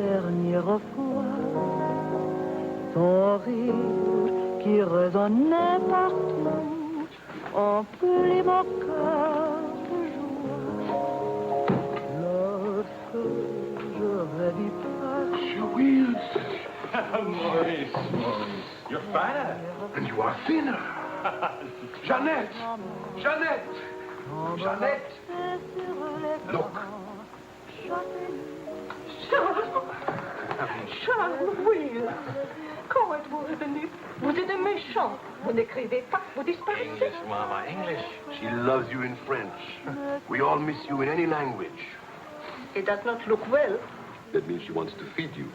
dernière fois, ton rire qui résonnait partout, emplit mon cœur de joie. Lorsque je rêve pas. She wheels. Maurice, you're fatter. And you are thinner. Jeannette! Jeannette! Jeannette! Look. Charles, oui. Comment êtes-vous revenu? Vous êtes méchant. Vous n'écrivez pas, vous disparaissez. English, Mama, English. She loves you in French. We all miss you in any language. It does not look well. That means she wants to feed you.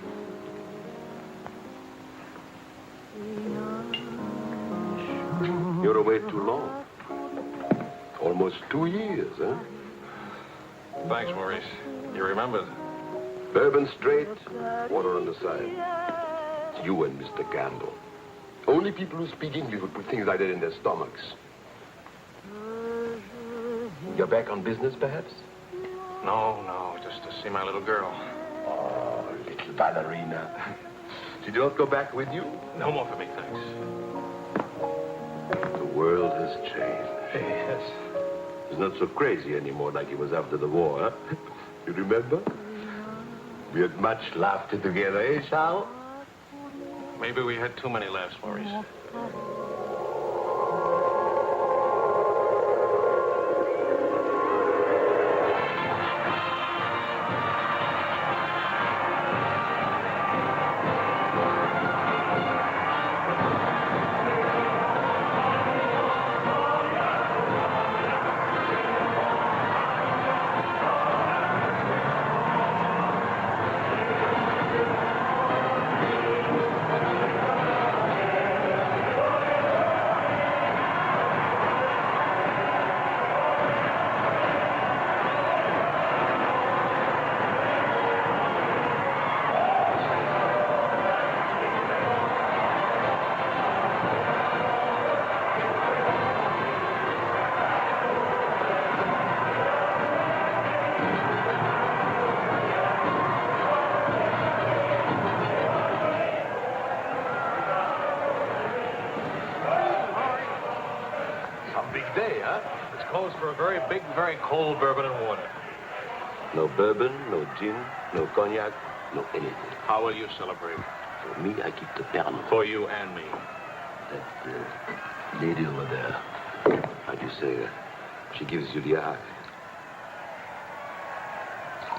You're away too long. Almost 2 years, huh? Thanks, Maurice. You remembered. Bourbon straight, water on the side. It's you and Mr. Gamble. Only people who speak English would put things like that in their stomachs. You're back on business, perhaps? No, just to see my little girl. Oh, little ballerina. She did not go back with you? No more for me, thanks. The world has changed. Yes. It's not so crazy anymore like it was after the war, huh? You remember? We had much laughter together, eh, Charles? Maybe we had too many laughs, Maurice. For a very big, very cold bourbon and water. No bourbon, no gin, no cognac, no anything. How will you celebrate? For me, I keep the Pernod. For you and me. That lady over there, how do you say, she gives you the eye.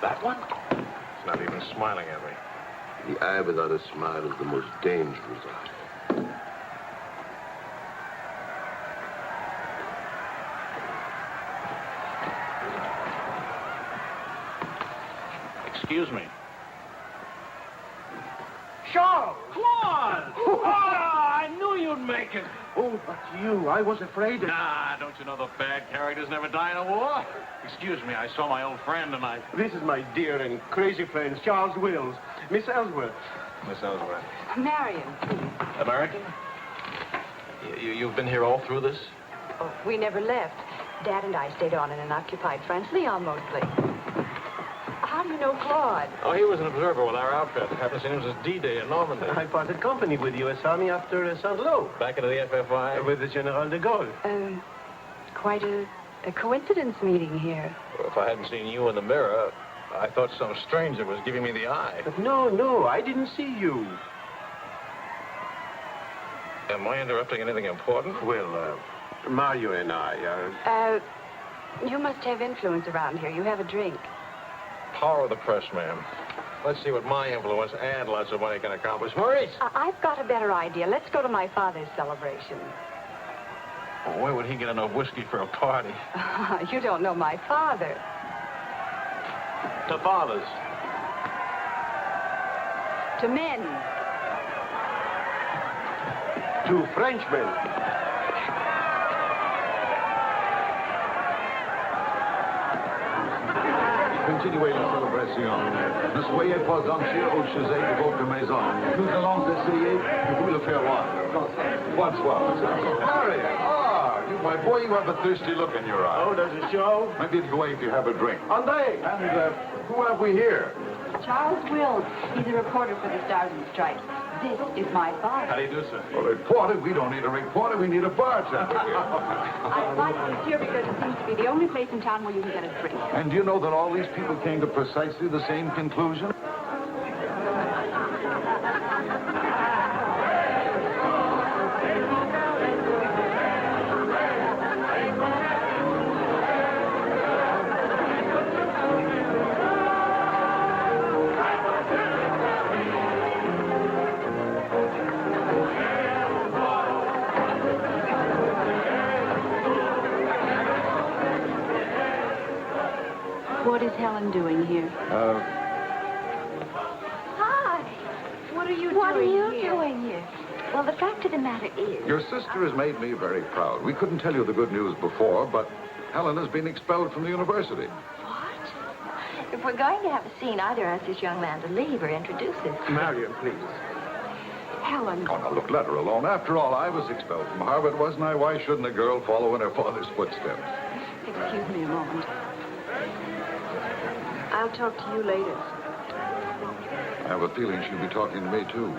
That one? She's not even smiling at me. The eye without a smile is the most dangerous eye. Excuse me. Charles! Claude! Oh, I knew you'd make it. Oh, but you, I was afraid. Nah, don't you know the bad characters never die in a war? Excuse me, I saw my old friend and I... This is my dear and crazy friend, Charles Wills. Miss Ellsworth. Miss Ellsworth. Marion, please. American? You've been here all through this? Oh, we never left. Dad and I stayed on in an occupied France, Leon mostly. How do you know Claude? Oh, he was an observer with our outfit. Haven't seen him since D-Day in Normandy. I parted company with U.S. Army after Saint-Lô. Back into the FFI? With the General de Gaulle. Quite a coincidence meeting here. Well, if I hadn't seen you in the mirror, I thought some stranger was giving me the eye. But no, I didn't see you. Am I interrupting anything important? Well, Mario and I are... You must have influence around here. You have a drink. Power of the press, ma'am. Let's see what my influence and lots of money can accomplish. Maurice! I've got a better idea. Let's go to my father's celebration. Oh, where would he get enough whiskey for a party? You don't know my father. To fathers. To men. To Frenchmen. Continuez la célébration. Ne soyez pas anxieux au chevet de votre maison. Nous allons essayer de vous le faire voir. Bonsoir. Harry, my boy, you have a thirsty look in your eye. Oh, does it show? Maybe it's going to have a drink. André! And who have we here? Charles Wills. He's a reporter for the Stars and Stripes. This is my father. How do you do, sir? A reporter? We don't need a reporter. We need a bartender. I invited you here because it seems to be the only place in town where you can get a drink. And do you know that all these people came to precisely the same conclusion? What is Helen doing here? Hi. What are you doing here? Well, the fact of the matter is... Your sister has made me very proud. We couldn't tell you the good news before, but Helen has been expelled from the university. What? If we're going to have a scene, either ask this young man to leave or introduce us. Marion, please. Helen. Oh, now, look, let her alone. After all, I was expelled from Harvard, wasn't I? Why shouldn't a girl follow in her father's footsteps? Excuse me a moment. I'll talk to you later. I have a feeling she'll be talking to me, too.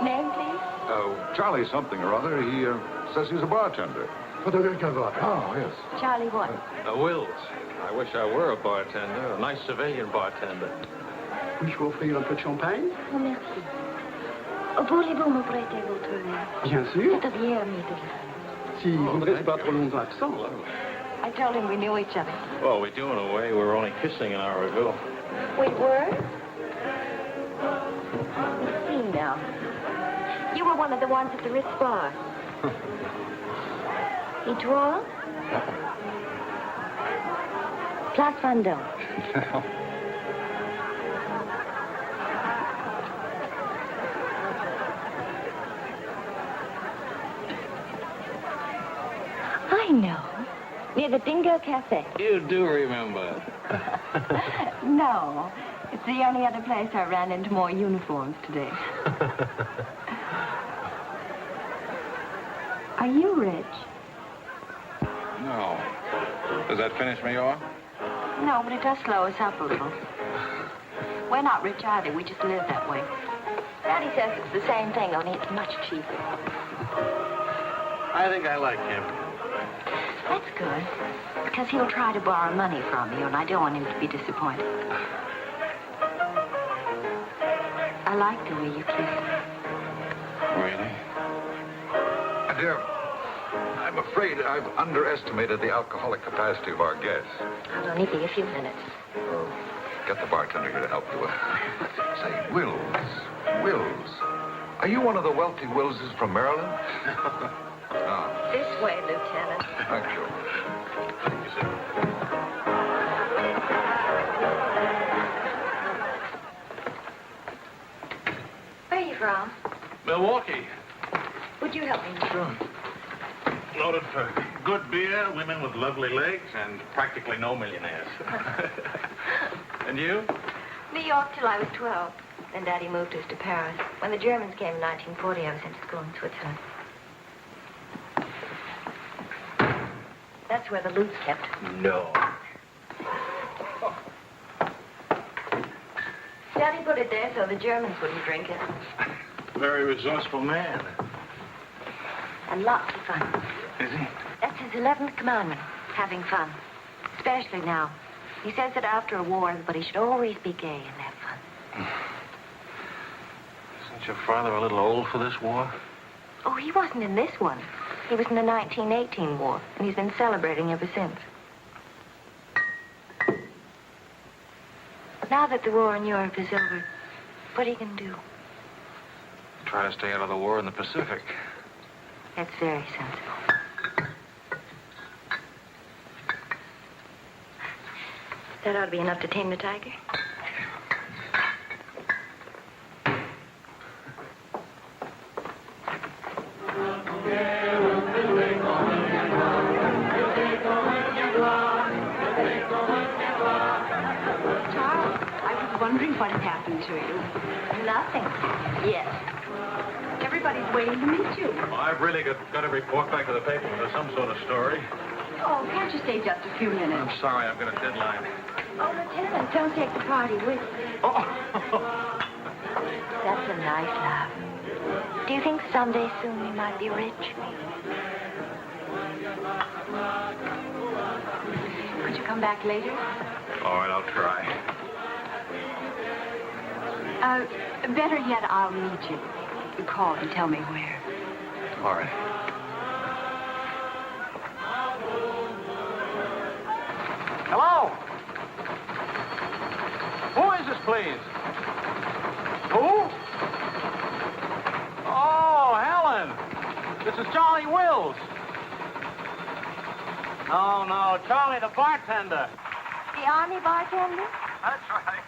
Name, please? Charlie something or other. He says he's a bartender. Oh, yes. Charlie what? Wills. I wish I were a bartender, a nice civilian bartender. Puis-je vous offrir un peu de champagne? Oh, merci. Voulez-vous me prêter votre verre? Bien sûr. C'est bien, Mr. Si vous ne restez pas trop longtemps absent. I told him we knew each other. Well, we do in a way. We were only kissing an hour ago. We were? Let's see now. You were one of the ones at the Ritz bar. Et toi? Place Vendôme. I know. Near the Dingo Cafe. You do remember. No. It's the only other place I ran into more uniforms today. Are you rich? No. Does that finish me off? No, but it does slow us up a little. We're not rich either. We just live that way. Daddy says it's the same thing, only it's much cheaper. I think I like him. That's good. Because he'll try to borrow money from you, and I don't want him to be disappointed. I like the way you kiss him. Really? My dear, I'm afraid I've underestimated the alcoholic capacity of our guests. I'll only be a few minutes. Get the bartender here to help you. Say, Wills. Are you one of the wealthy Willses from Maryland? This way, Lieutenant. Thank you. Thank you, sir. Where are you from? Milwaukee. Would you help me? Sure. Noted for good beer, women with lovely legs, and practically no millionaires. And you? New York till I was 12. Then Daddy moved us to Paris. When the Germans came in 1940, I was sent to school in Switzerland. That's where the loot's kept. No. Daddy put it there so the Germans wouldn't drink it. Very resourceful man. And lots of fun. Is he? That's his 11th commandment, having fun. Especially now. He says that after a war, everybody should always be gay and have fun. Isn't your father a little old for this war? Oh, he wasn't in this one. He was in the 1918 war, and he's been celebrating ever since. Now that the war in Europe is over, what are you going to do? Try to stay out of the war in the Pacific. That's very sensible. That ought to be enough to tame the tiger. Wondering what had happened to you. Nothing. Yes. Everybody's waiting to meet you. Well, I've really got to report back to the paper for some sort of story. Oh, can't you stay just a few minutes? I'm sorry, I've got a deadline. Oh, Lieutenant, don't take the party with you. Oh. That's a nice laugh. Do you think someday soon we might be rich? Could you come back later? All right, I'll try. Better yet, I'll meet you. You call and tell me where. All right. Hello? Who is this, please? Who? Oh, Helen. This is Charlie Wills. No, Charlie, the bartender. The Army bartender? That's right.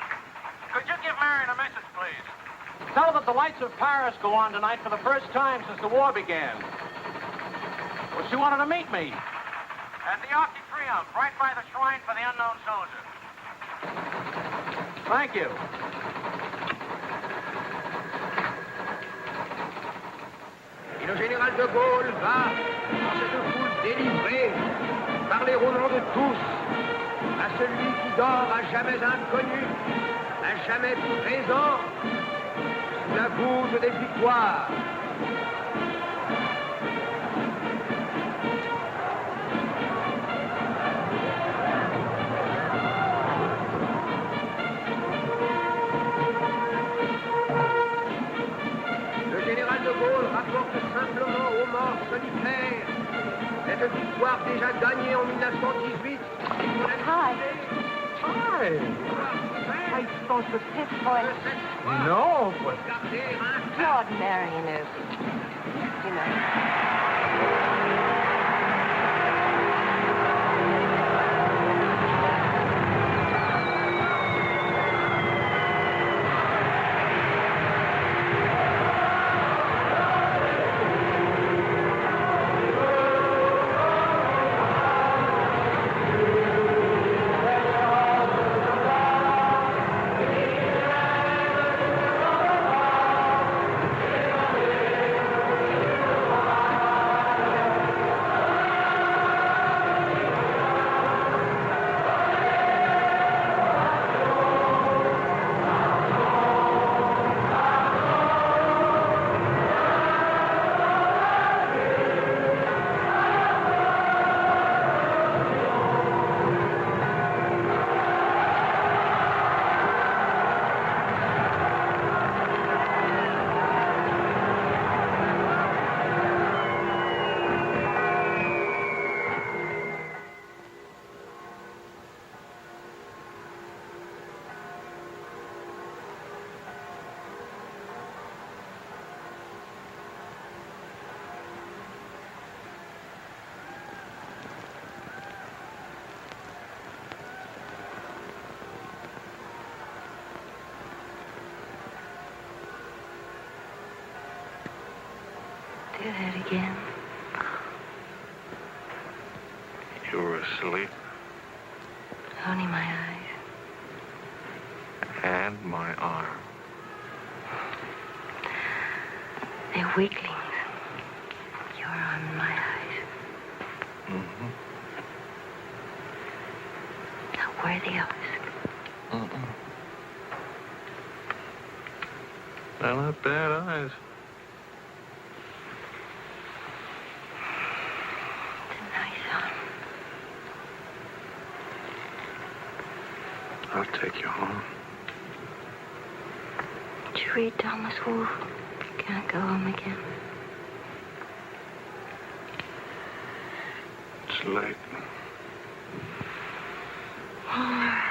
Could you give Marion a message, please? Tell her that the lights of Paris go on tonight for the first time since the war began. Well, she wanted to meet me. At the Arc de Triomphe, right by the shrine for the unknown soldier. Thank you. Et le général de Gaulle va, dans cette foule délivrée, parler au nom de tous, à celui qui dort à jamais inconnu, à jamais présent, sous la voûte des victoires. Le général de Gaulle rapporte simplement aux morts solitaires cette victoire déjà gagnée en 1918. Hi. Hi. I spoke with Pip voice. No, but... Lord Marion is, you know. Do that again. You were asleep. Only my eyes. And my arm. They're weaklings. Your arm and my eyes. Mm-hmm. Not worthy of us. Mm-mm. They're not bad eyes. It's a nice arm. I'll take you home. Did you read Thomas Wolfe? Can't go home again. It's late. All right.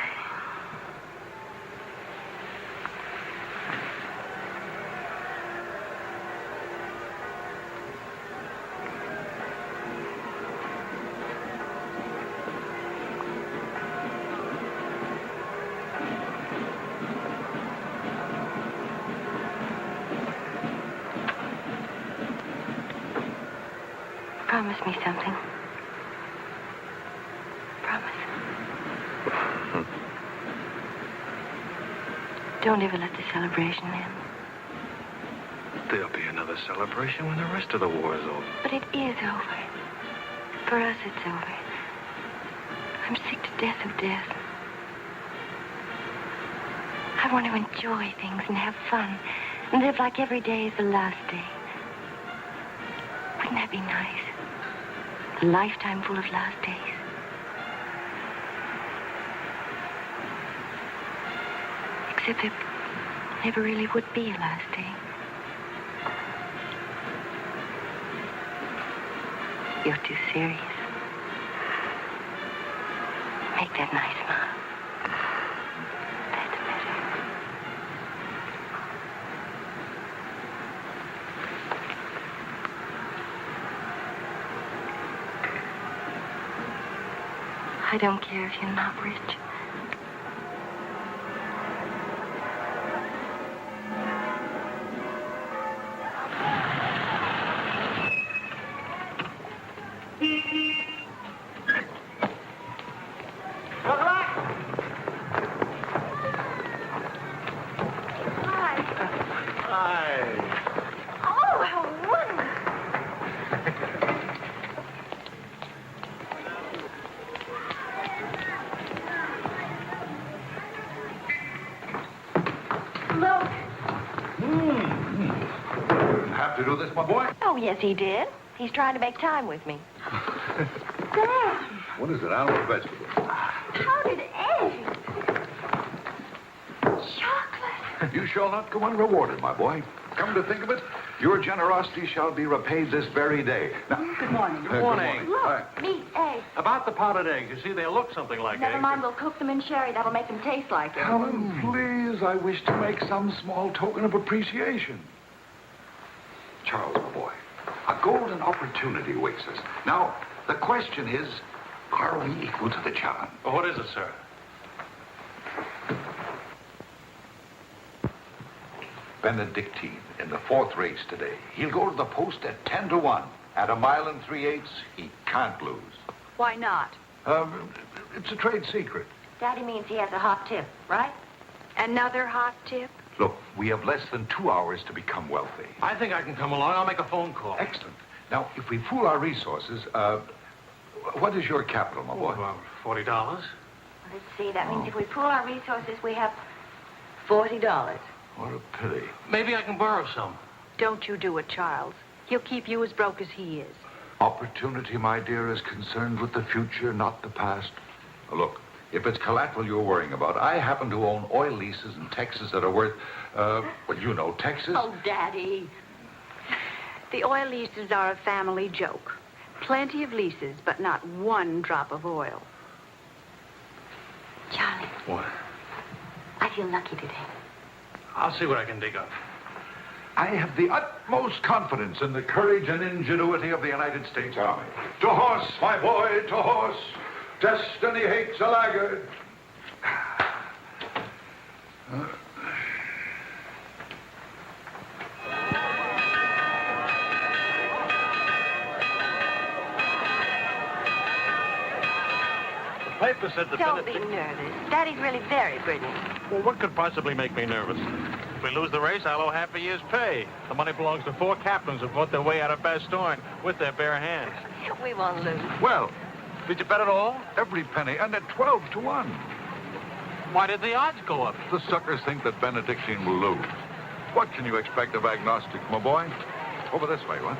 Promise me something. Promise. Don't ever let the celebration end. There'll be another celebration when the rest of the war is over. But it is over. For us, it's over. I'm sick to death of death. I want to enjoy things and have fun and live like every day is the last day. Wouldn't that be nice? A lifetime full of last days. Except there never really would be a last day. You're too serious. Make that nice smile. That's better. I don't care if you're not rich. To do this, my boy? Oh, yes, he did. He's trying to make time with me. Sam, What is it, animal or vegetable? how did eggs? Chocolate. You shall not go unrewarded, my boy. Come to think of it, your generosity shall be repaid this very day. Now, Good morning. Good morning. Hi. Meat, eggs. About the powdered eggs, you see, they look something like Never eggs. mind, we'll cook them in sherry. That'll make them taste like it. Helen, please, I wish to make some small token of appreciation. Charles, my boy, a golden opportunity awaits us. Now, the question is, are we equal to the challenge? Well, what is it, sir? Benedictine in the 4th race today. He'll go to the post at 10 to 1. At 1 3/8 he can't lose. Why not? It's a trade secret. Daddy means he has a hot tip, right? Another hot tip? Look, we have less than 2 hours to become wealthy. I think I can come along. I'll make a phone call. Excellent. Now, if we pool our resources, what is your capital, my boy? About $40. Let's see. That means if we pool our resources, we have $40. What a pity. Maybe I can borrow some. Don't you do it, Charles. He'll keep you as broke as he is. Opportunity, my dear, is concerned with the future, not the past. Look, if it's collateral you're worrying about, I happen to own oil leases in Texas that are worth, well, you know, Texas. Oh, Daddy. The oil leases are a family joke. Plenty of leases, but not one drop of oil. Charlie, What? I feel lucky today. I'll see what I can dig up. I have the utmost confidence in the courage and ingenuity of the United States Army. To horse, my boy, to horse. Destiny hates a laggard. The paper said that Don't be nervous. Daddy's really very brilliant. Well, what could possibly make me nervous? If we lose the race, I'll owe half a year's pay. The money belongs to 4 captains who fought their way out of Bastogne with their bare hands. We won't lose. Well, Did you bet it all? every penny, and at 12 to 1. Why did the odds go up? The suckers think that Benedictine will lose. What can you expect of agnostics, my boy? Over this way, what?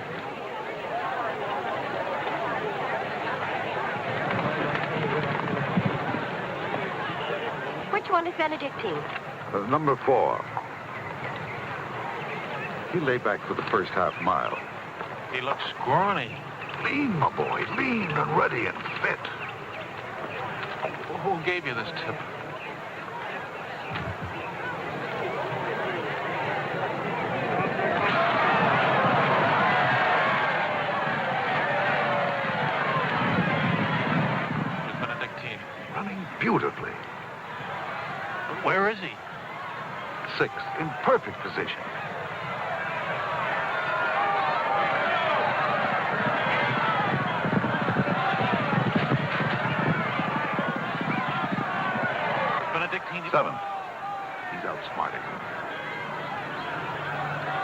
Which one is Benedictine? Number 4. He lay back for the first half mile. He looks scrawny. Lean, my boy, lean and ready and fit. Who gave you this tip? It's Benedictine. Running beautifully. Where is he? 6, in perfect position. Benedictine. 7. He's outsmarting him.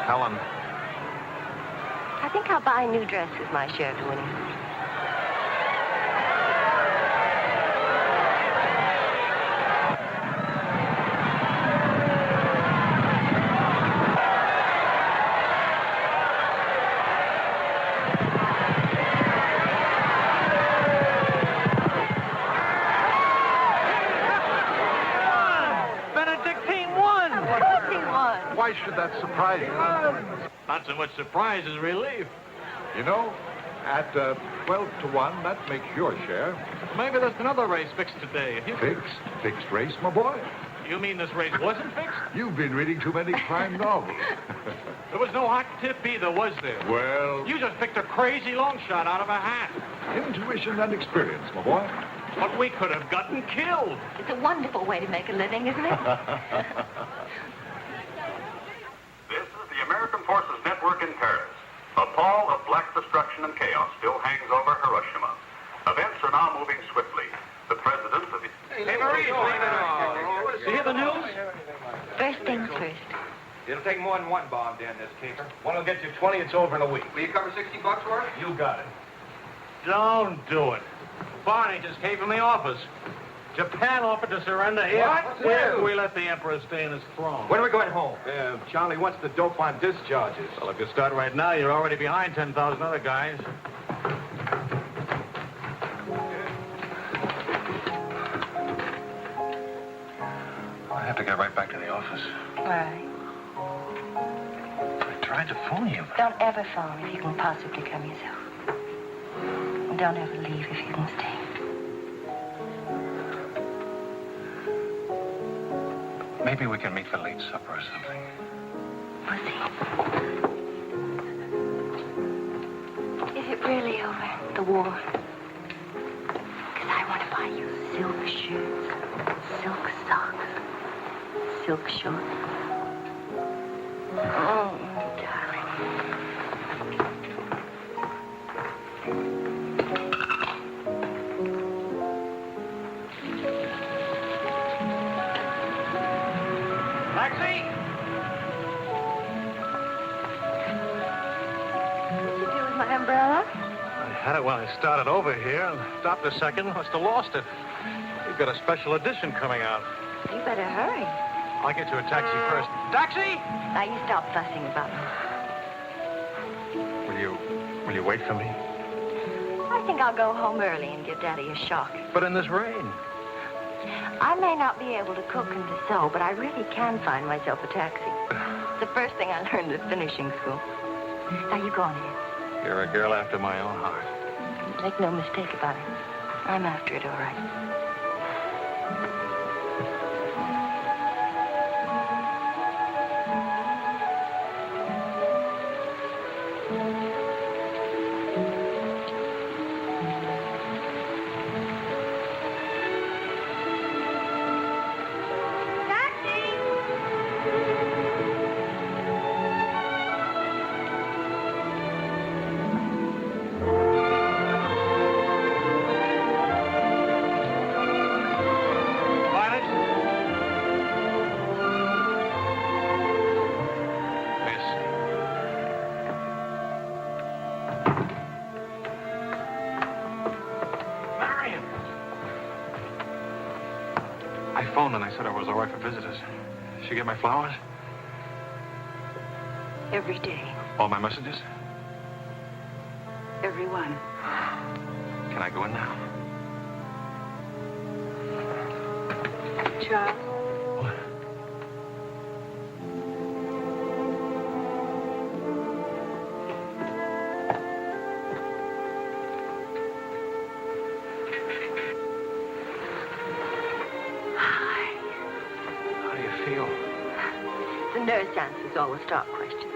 Helen. I think I'll buy a new dress with my share of winning. Why should that surprise you? Not so much surprise as relief. You know, at 12 to 1, that makes your share. Maybe there's another race fixed today. Fixed race, my boy. You mean this race wasn't fixed? You've been reading too many crime novels. There was no hot tip either, was there? Well, You just picked a crazy long shot out of a hat. intuition and experience, my boy. But we could have gotten killed. It's a wonderful way to make a living, isn't it? This is the American Forces Network in Paris. A pall of black destruction and chaos still hangs over Hiroshima. Events are now moving swiftly. The president of the... Hey, Marie, You hear the news? First things first. It'll take more than one bomb down this caper. One will get you 20, it's over in a week. Will you cover $60 for it? You got it. Don't do it. Barney just came from the office. Japan offered to surrender if we let the Emperor stay in his throne. When are we going home? Charlie wants the dope on discharges. Well, if you start right now, you're already behind 10,000 other guys. I have to get right back to the office. Why? I tried to phone you. Don't ever phone if you can possibly come yourself. And don't ever leave if you can stay. Maybe we can meet for late supper or something. Pussy. Is it really over, the war? Because I want to buy you silk shirts, silk socks, silk shorts. Oh, darling. Taxi! What'd you do with my umbrella? I had it when I started over here and stopped a second. Must have lost it. We've got a special edition coming out. You better hurry. I'll get you a taxi first. Taxi! Now you stop fussing about me. Will you wait for me? I think I'll go home early and give Daddy a shock. But in this rain. I may not be able to cook and to sew, but I really can find myself a taxi. It's the first thing I learned at finishing school. Now you go on ahead. You're a girl after my own heart. Make no mistake about it. I'm after it all right. I phoned and I said I was all right for visitors. She get my flowers? Every day. All my messages? Every one. Can I go in now? Charles? What? How do you feel? The nurse answers all the stock questions.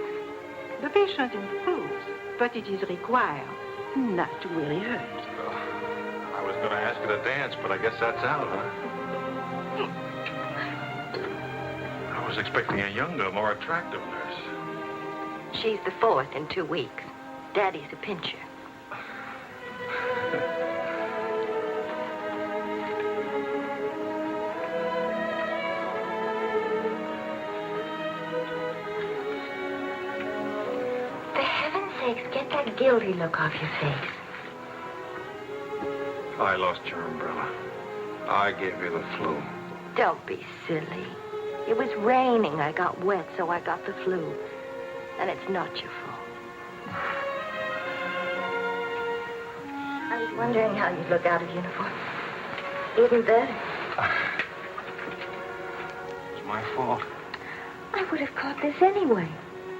The patient improves, but it is required not to really hurt. I was going to ask her to dance, but I guess that's out, huh? I was expecting a younger, more attractive nurse. She's the fourth in 2 weeks. Daddy's a pincher. For heaven's sakes, get that guilty look off your face. I lost your umbrella. I gave you the flu. Don't be silly. It was raining. I got wet, so I got the flu. And it's not your fault. I was wondering how you'd look out of uniform. Even better. It's my fault. I would have caught this anyway.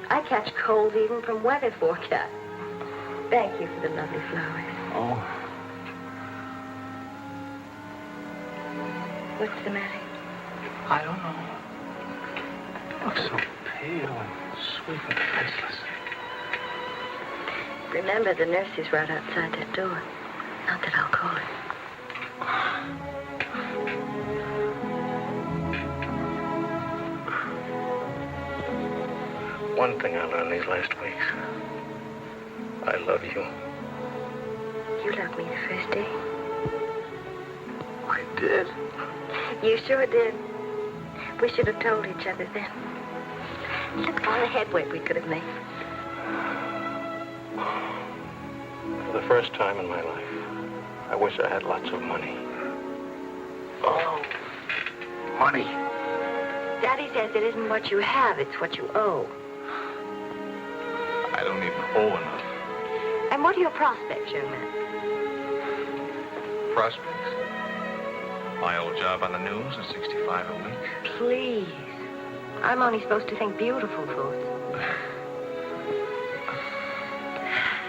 I catch colds even from weather forecast. Thank you for the lovely flowers. Oh. What's the matter? I don't know. You look so pale and sweet and faceless. Remember, the nurse is right outside that door. Not that I'll call her. One thing I learned these last weeks. I love you. You loved me the first day. I did. You sure did. We should have told each other then. Look at all the headway we could have made. For the first time in my life, I wish I had lots of money. Oh, money. Daddy says it isn't what you have, it's what you owe. I don't even owe enough. And what are your prospects, young man? Prospects? My old job on the news at $65 a week. Please. I'm only supposed to think beautiful thoughts.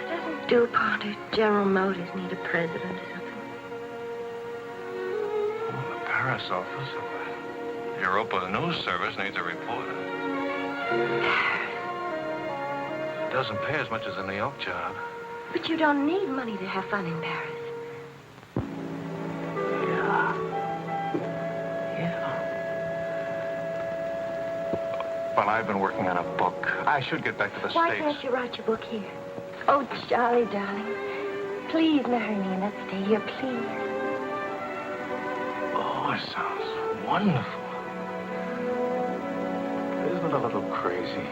Doesn't DuPont or General Motors need a president or something? Oh, the Paris office of the Europa News Service needs a reporter. It doesn't pay as much as a New York job. But you don't need money to have fun in Paris. Well, I've been working on a book. I should get back to the Why States. can't you write your book here? Oh, Charlie, darling. Please marry me and let's stay here, please. Oh, it sounds wonderful. Isn't it a little crazy?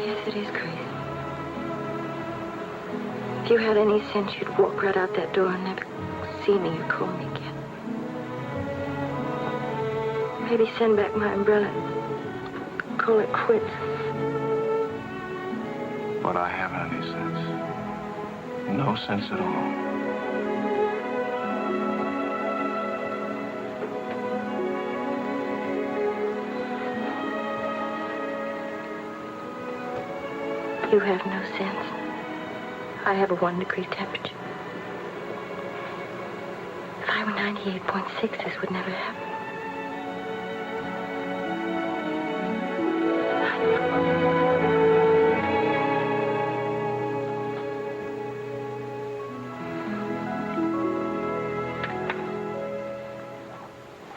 Yes, it is crazy. If you had any sense, you'd walk right out that door and never see me or call me again. Maybe send back my umbrella and call it quits. But I haven't any sense. No sense at all. You have no sense. I have a 1 degree temperature. If I were 98.6, this would never happen.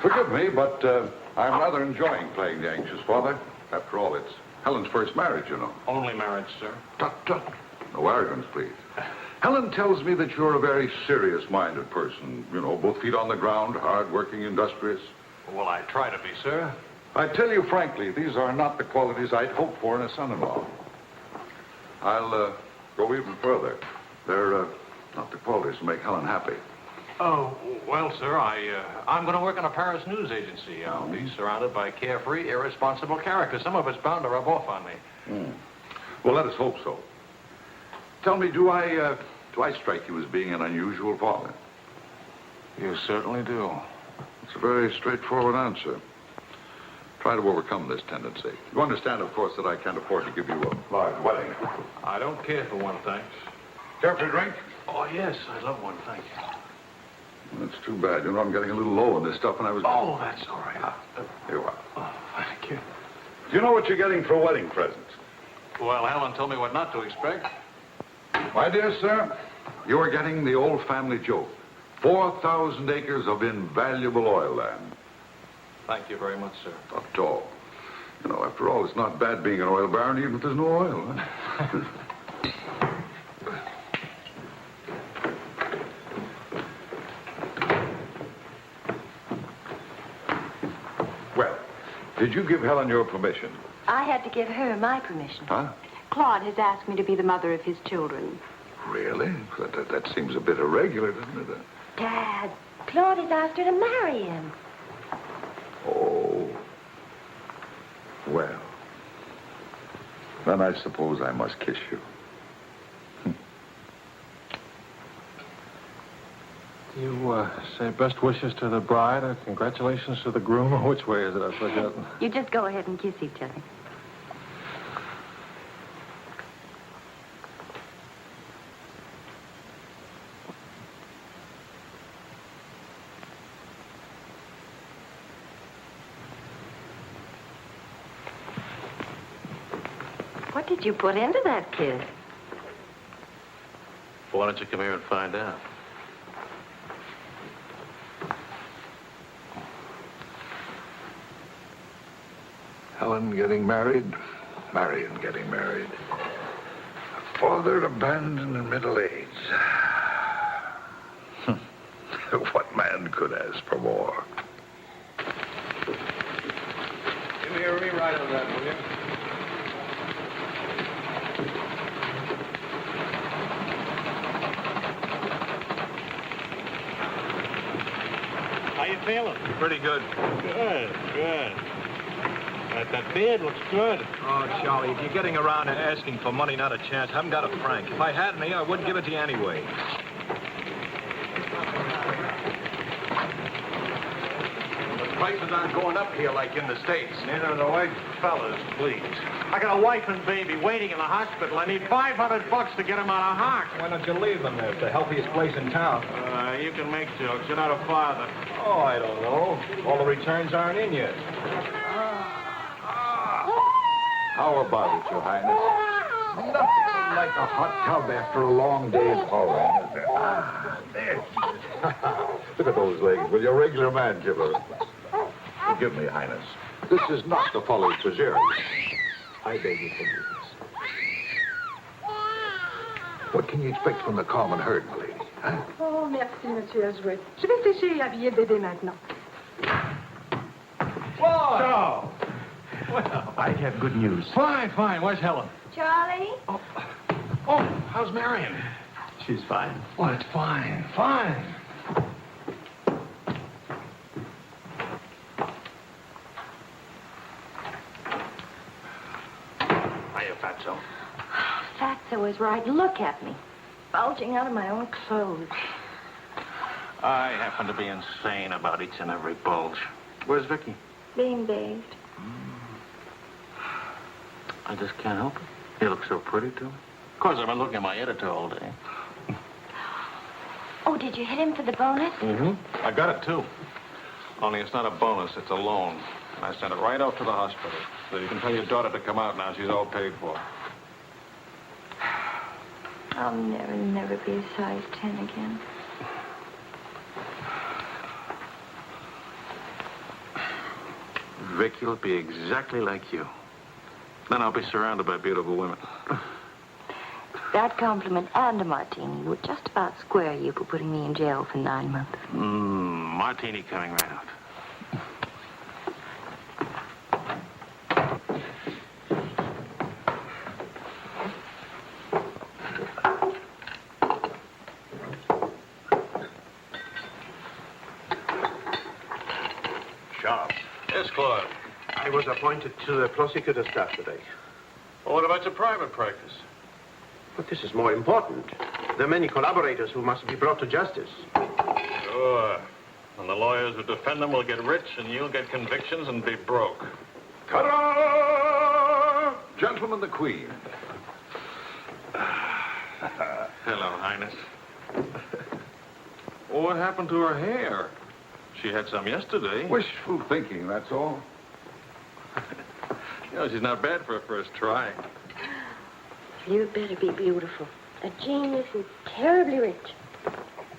Forgive me, but I'm rather enjoying playing the anxious father. After all, it's Helen's first marriage, you know. Only marriage, sir. Tut, tut. No arrogance, please. Helen tells me that you're a very serious-minded person. You know, both feet on the ground, hard-working, industrious. Well, I try to be, sir. I tell you frankly, these are not the qualities I'd hope for in a son-in-law. I'll go even further. They're not the qualities to make Helen happy. Oh, well, sir, I'm going to work in a Paris news agency. I'll be surrounded by carefree, irresponsible characters. Some of it's bound to rub off on me. Well, let us hope so. Tell me, do I strike you as being an unusual father? You certainly do. It's a very straightforward answer. Try to overcome this tendency. You understand, of course, that I can't afford to give you a large wedding. I don't care for one, thanks. Care for a drink? Oh, yes, I'd love one, thank you. That's too bad. You know, I'm getting a little low on this stuff, and I was... Oh, that's all right. Here you are. Oh, thank you. Do you know what you're getting for wedding presents? Well, Helen told me what not to expect. My dear sir, you are getting the old family joke. 4,000 acres of invaluable oil land. Thank you very much, sir. Not at all. You know, after all, it's not bad being an oil baron, even if there's no oil. Huh? Well, did you give Helen your permission? I had to give her my permission. Huh? Claude has asked me to be the mother of his children. Really? That seems a bit irregular, doesn't it? Dad, Claude has asked her to marry him. Oh. Well. Then I suppose I must kiss you. You say best wishes to the bride or congratulations to the groom, or which way is it? I've forgotten. You just go ahead and kiss each other. What did you put into that kiss? Why don't you come here and find out? Helen getting married, Marion getting married. Father abandoned in middle age. What man could ask for more? Give me a rewrite of that, will you? How you feeling? Pretty good. Good, good. That beard looks good. Oh, Charlie, if you're getting around and asking for money, not a chance. I haven't got a franc. If I had any, I wouldn't give it to you anyway. The prices aren't going up here like in the States. Neither are the white Fellas, please. I got a wife and baby waiting in the hospital. I need $500 to get them out of Hart. Why don't you leave them there? It's the healthiest place in town. You can make jokes. You're not a father. Oh, I don't know. All the returns aren't in yet. How about it, Your Highness? Nothing like a hot tub after a long day's hauling, is there? Ah, there she is. Look at those legs. Will your regular man give her? Forgive me, Highness. This is not the Folly Treasury. I beg your forgiveness. What can you expect from the common herd, my lady? Huh? Oh, merci, Monsieur Azuet. Je vais sécher et habiller le bébé maintenant. Whoa! Well, I have good news. fine, fine. Where's Helen? Charlie? Oh, how's Marion? She's fine. Well, it's fine, fine. Hiya, Fatso. Fatso is right. Look at me. Bulging out of my own clothes. I happen to be insane about each and every bulge. Where's Vicky? Being bathed. I just can't help it. You look so pretty, too. Of course, I've been looking at my editor all day. Oh, did you hit him for the bonus? Mm-hmm. I got it, too. Only it's not a bonus, it's a loan. I sent it right off to the hospital. So you can tell your daughter to come out now. She's all paid for. I'll never be a size 10 again. Vicky will be exactly like you. Then I'll be surrounded by beautiful women. That compliment and a martini would just about square you for putting me in jail for 9 months. Martini coming right out. Sharp. Yes, Claude. I was appointed to the prosecutor's staff today. Well, what about your private practice? But this is more important. There are many collaborators who must be brought to justice. Sure. And the lawyers who defend them will get rich, and you'll get convictions and be broke. Ta-da! Gentlemen, the Queen. Hello, Highness. Well, what happened to her hair? She had some yesterday. Wishful thinking, that's all. You know, she's not bad for a first try. You'd better be beautiful. A genius and terribly rich.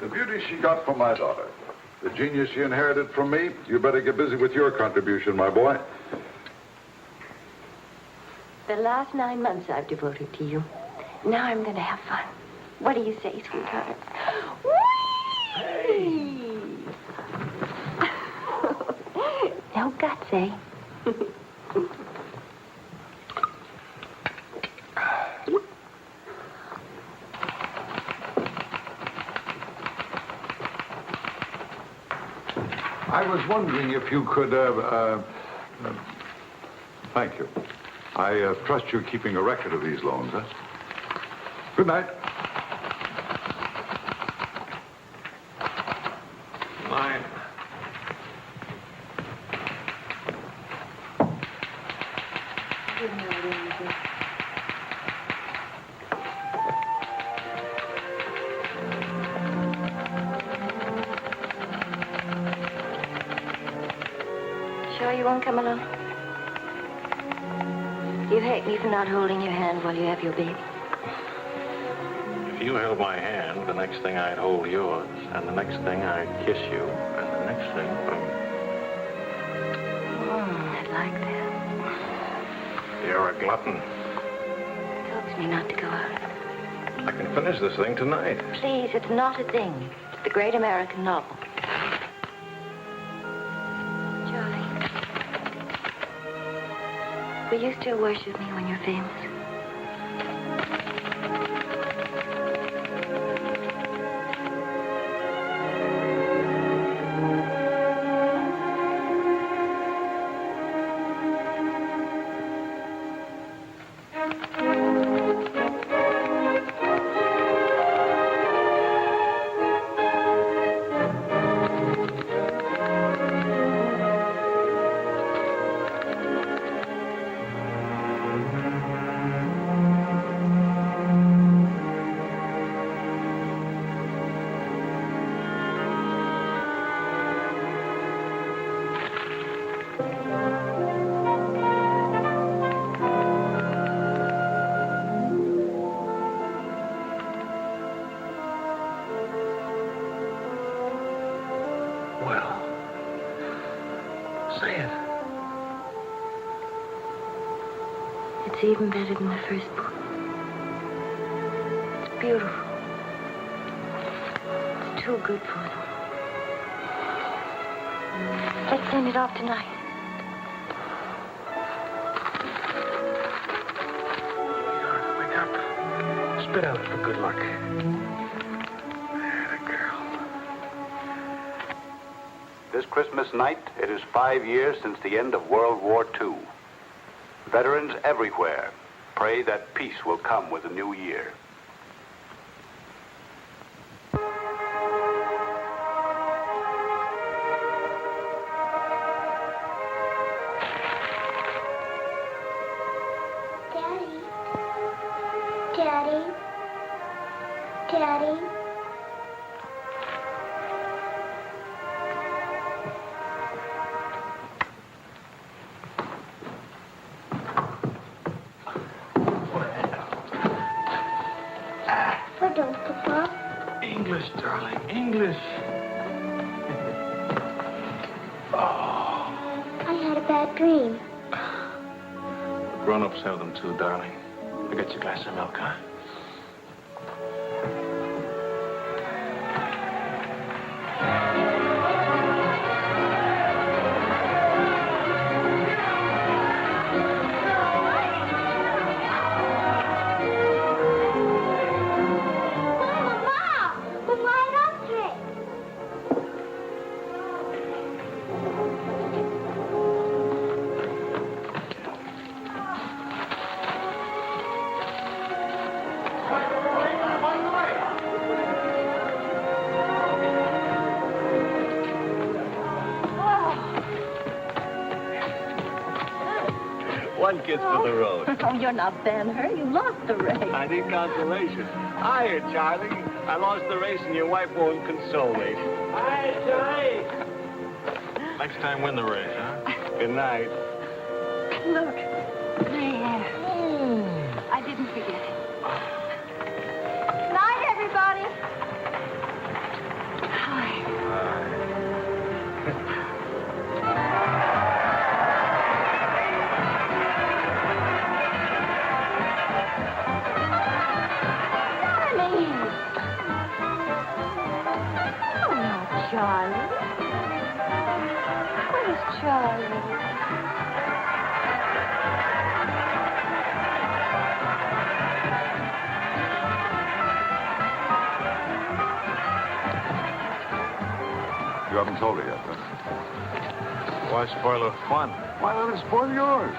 The beauty she got from my daughter. The genius she inherited from me. You better get busy with your contribution, my boy. The last 9 months I've devoted to you. Now I'm going to have fun. What do you say, sweetheart? Whee! No guts, eh? I was wondering if you could, thank you. I trust you're keeping a record of these loans, huh? Good night. Sure you won't come along? You hate me for not holding your hand while you have your baby. If you held my hand, the next thing I'd hold yours, and the next thing I'd kiss you, and the next thing... I'd like that. You're a glutton. Coax me not to go out. I can finish this thing tonight. Please, it's not a thing. It's the great American novel. Charlie, will you still worship me when you're famous? It's even better than the first book. It's beautiful. It's too good for them. Let's send it off tonight. Wake up. Spit out for good luck. This Christmas night, it is 5 years since the end of World War II. Veterans everywhere pray that peace will come with the new year. Daddy. Daddy. Daddy. Pardon, Papa. English, darling, English. I had a bad dream. Grown-ups have them too, darling. I'll get you a glass of milk, huh? One kiss for the road. Oh, you're not Ben-Hur. You lost the race. I need consolation. Hiya, Charlie. I lost the race and your wife won't console me. Hi, Charlie. Next time, win the race, huh? Good night. Look. There. I didn't forget it. Night, everybody. Hi. Charlie. Where's Charlie? You haven't told her yet, huh? Why spoil her fun? Why let it spoil yours?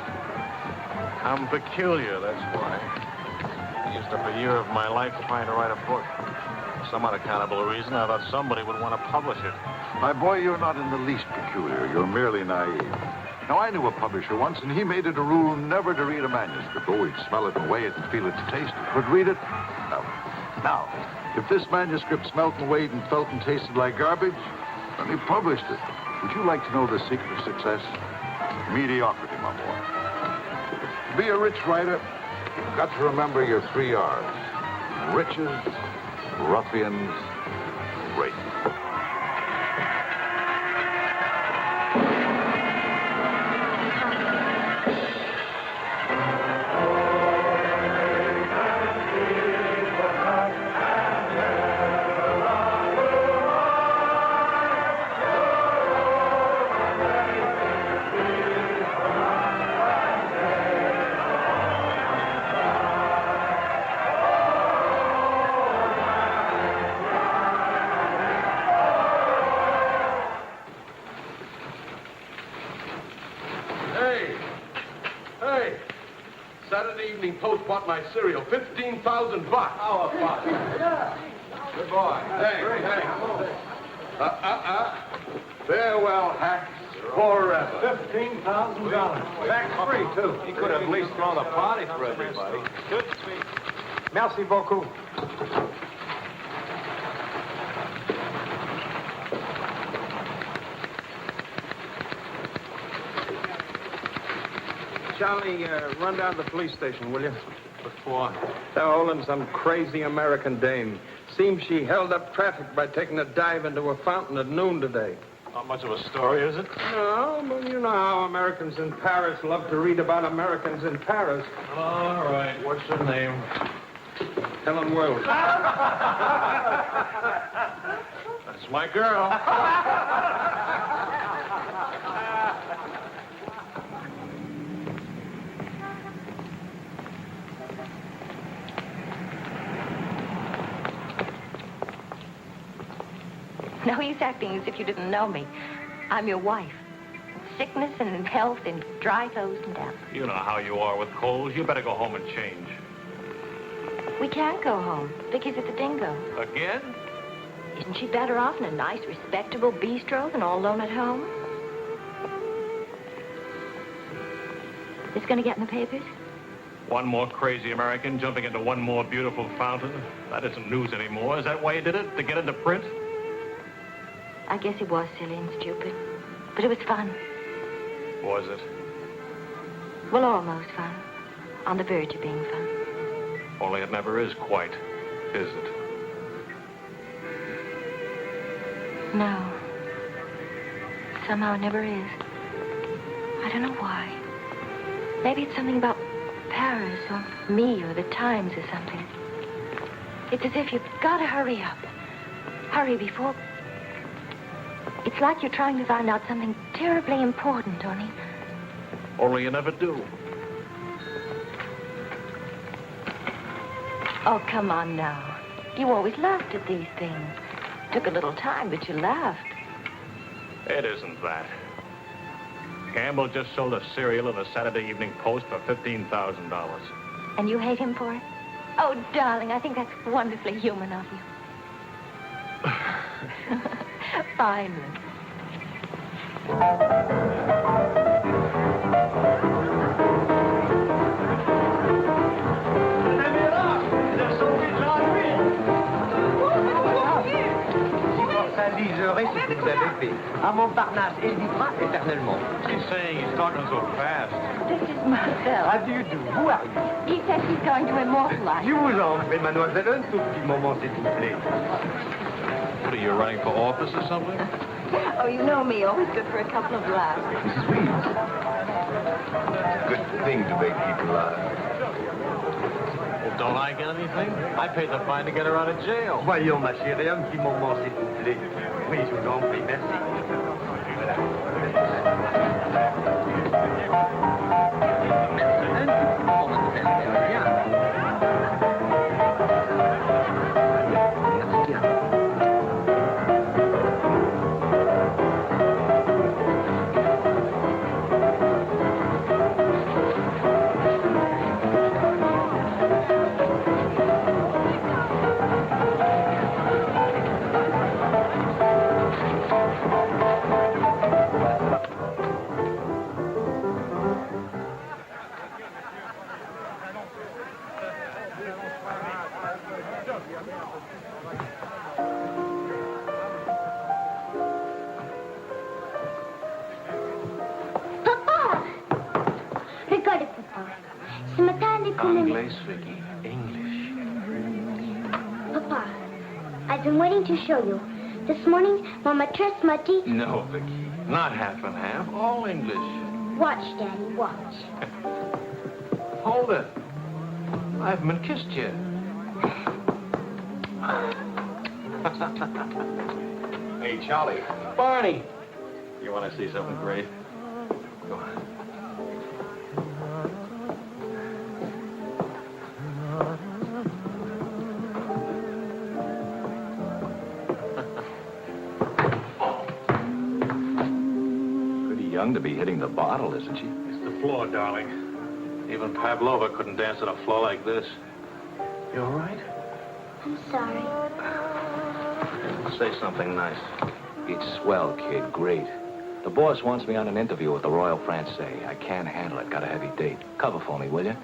I'm peculiar, that's why. I used up a year of my life trying to write a book. For some unaccountable reason, I thought somebody would want to publish it. My boy, you're not in the least peculiar. You're merely naive. Now, I knew a publisher once, and he made it a rule never to read a manuscript. Oh, he'd smell it and weigh it and feel it and taste it. But read it? No. Now, if this manuscript smelt and weighed and felt and tasted like garbage, then he published it. Would you like to know the secret of success? Mediocrity, my boy. To be a rich writer, you've got to remember your 3 R's. Riches, ruffians, rape. Saturday Evening Post bought my cereal. $15,000. Our father. Yeah. Good boy. Hey. Farewell, hacks. Forever. $15,000. Tax-free, too. He could have at least thrown a party for everybody. Good speech. Merci beaucoup. Charlie, run down to the police station, will you? What for? They're holding some crazy American dame. Seems she held up traffic by taking a dive into a fountain at noon today. Not much of a story, is it? No, but you know how Americans in Paris love to read about Americans in Paris. All right. What's her name? Helen Wells. That's my girl. No use acting as if you didn't know me. I'm your wife. Sickness and in health, in dry clothes and damp. You know how you are with colds. You better go home and change. We can't go home. Vicky's at the Dingo. Again? Isn't she better off in a nice, respectable bistro than all alone at home? This gonna get in the papers? One more crazy American jumping into one more beautiful fountain. That isn't news anymore. Is that why you did it? To get into print? I guess it was silly and stupid. But it was fun. Was it? Well, almost fun. On the verge of being fun. Only it never is quite, is it? No. Somehow it never is. I don't know why. Maybe it's something about Paris or me or the Times or something. It's as if you've got to hurry up. Hurry before... It's like you're trying to find out something terribly important, Tony. Only you never do. Oh, come on now. You always laughed at these things. Took a little time, but you laughed. It isn't that. Campbell just sold a cereal in the Saturday Evening Post for $15,000. And you hate him for it? Oh, darling, I think that's wonderfully human of you. Finally. Liserai ce que vous avez fait. À Montparnasse, et il vivra éternellement. She's saying he's talking so fast. This is Marcel. How do you do? Who are you? He says he's going to immortalize. Je vous en prie, mademoiselle, un tout petit moment, s'il vous plaît. What are you, running for office or something? Oh, you know me, always good for a couple of laughs. Mrs. Reeves. Good thing to make people laugh. Well, don't I get anything? I paid the fine to get her out of jail. Voyons, ma chérie, un petit moment, s'il vous plaît. Oui, je vous en prie, merci. English, Vicky. English. Papa, I've been waiting to show you. This morning, Mama dressed my tea. No, Vicky. Not half and half. All English. Watch, Daddy, watch. Hold it. I haven't been kissed yet. Hey, Charlie. Barney. You want to see something great? Go on. Pretty young to be hitting the bottle, isn't she? It's the floor, darling. Even Pavlova couldn't dance on a floor like this. You all right? I'm sorry. Say something nice. It's swell, kid. Great. The boss wants me on an interview with the Royal Francais. I can't handle it. Got a heavy date. Cover for me, will you?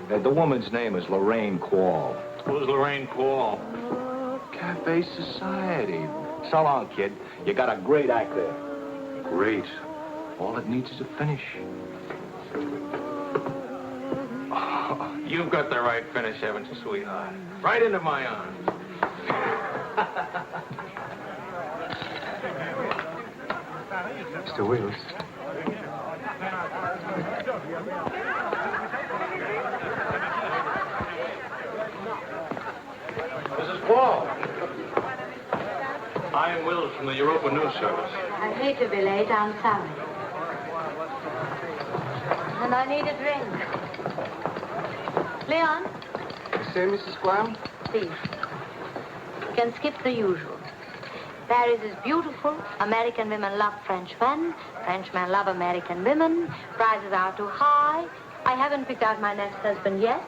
The woman's name is Lorraine Quall. Who's Lorraine Quall? Cafe Society. So long, kid. You got a great act there. Great. All it needs is a finish. Oh, you've got the right finish, haven't you, sweetheart? Right into my arms. Mr. Wills. Mrs. Quall. I am Wills from the Europa News Service. I hate to be late. I'm sorry. And I need a drink. Leon? You say, Mrs. Quall? Please. You can skip the usual. Paris is beautiful. American women love Frenchmen. Frenchmen love American women. Prices are too high. I haven't picked out my next husband yet.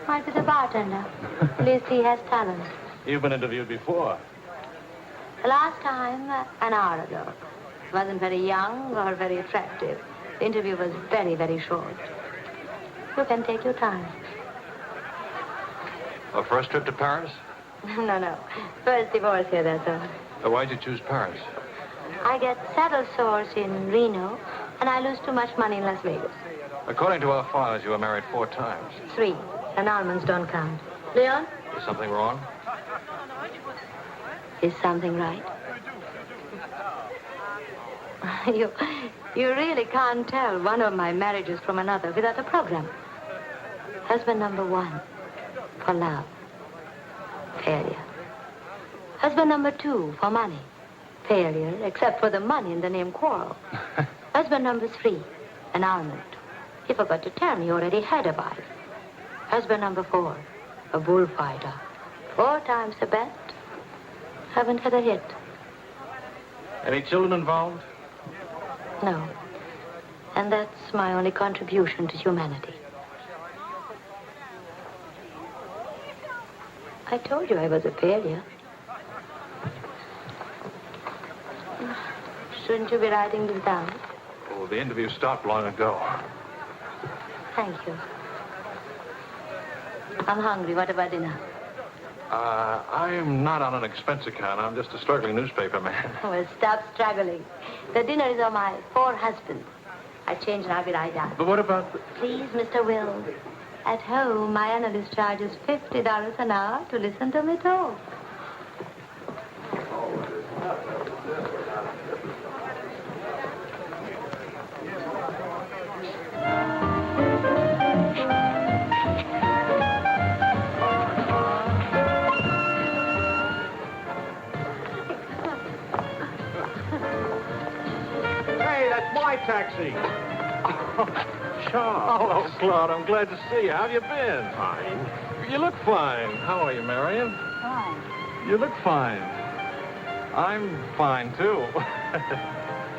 Might be the bartender. At least he has talent. You've been interviewed before. The last time, an hour ago. He wasn't very young or very attractive. The interview was very, very short. You can take your time. A first trip to Paris? No. First divorce here, that's all. Why'd you choose Paris? I get saddle sores in Reno, and I lose too much money in Las Vegas. According to our files, you were married 4 times. 3. Annulments don't count. Leon? Is something wrong? Is something right? You really can't tell one of my marriages from another without a program. Husband number 1, for love. Failure. Husband number 2, for money. Failure, except for the money in the name Quarrel. Husband number 3, annulment. He forgot to tell me he already had a wife. Husband number 4, a bullfighter. 4 times the bet. Haven't had a hit. Any children involved? No. And that's my only contribution to humanity. I told you I was a failure. Shouldn't you be writing this down? Oh, the interview stopped long ago. Thank you. I'm hungry. What about dinner? I'm not on an expense account. I'm just a struggling newspaper man. Well, stop struggling. The dinner is on my 4 husbands. I change and I'll be right down. But what about... Please, Mr. Wills. At home, my analyst charges $50 an hour to listen to me talk. Hey, that's my taxi. Charles. Hello, Claude. I'm glad to see you. How have you been? Fine. You look fine. How are you, Marion? Fine. You look fine. I'm fine, too.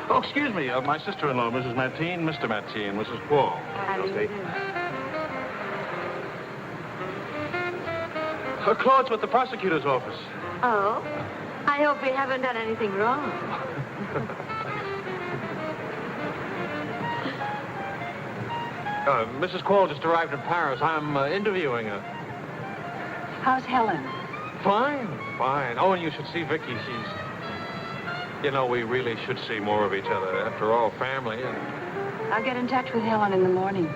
Oh, excuse me. My sister-in-law, Mrs. Mateen, Mr. Mateen, Mrs. Quall. Claude's with the prosecutor's office. Oh? I hope we haven't done anything wrong. Mrs. Quall just arrived in Paris. I'm interviewing her. How's Helen? Fine. Oh, and you should see Vicky. She's... You know, we really should see more of each other. After all, family. And... I'll get in touch with Helen in the morning.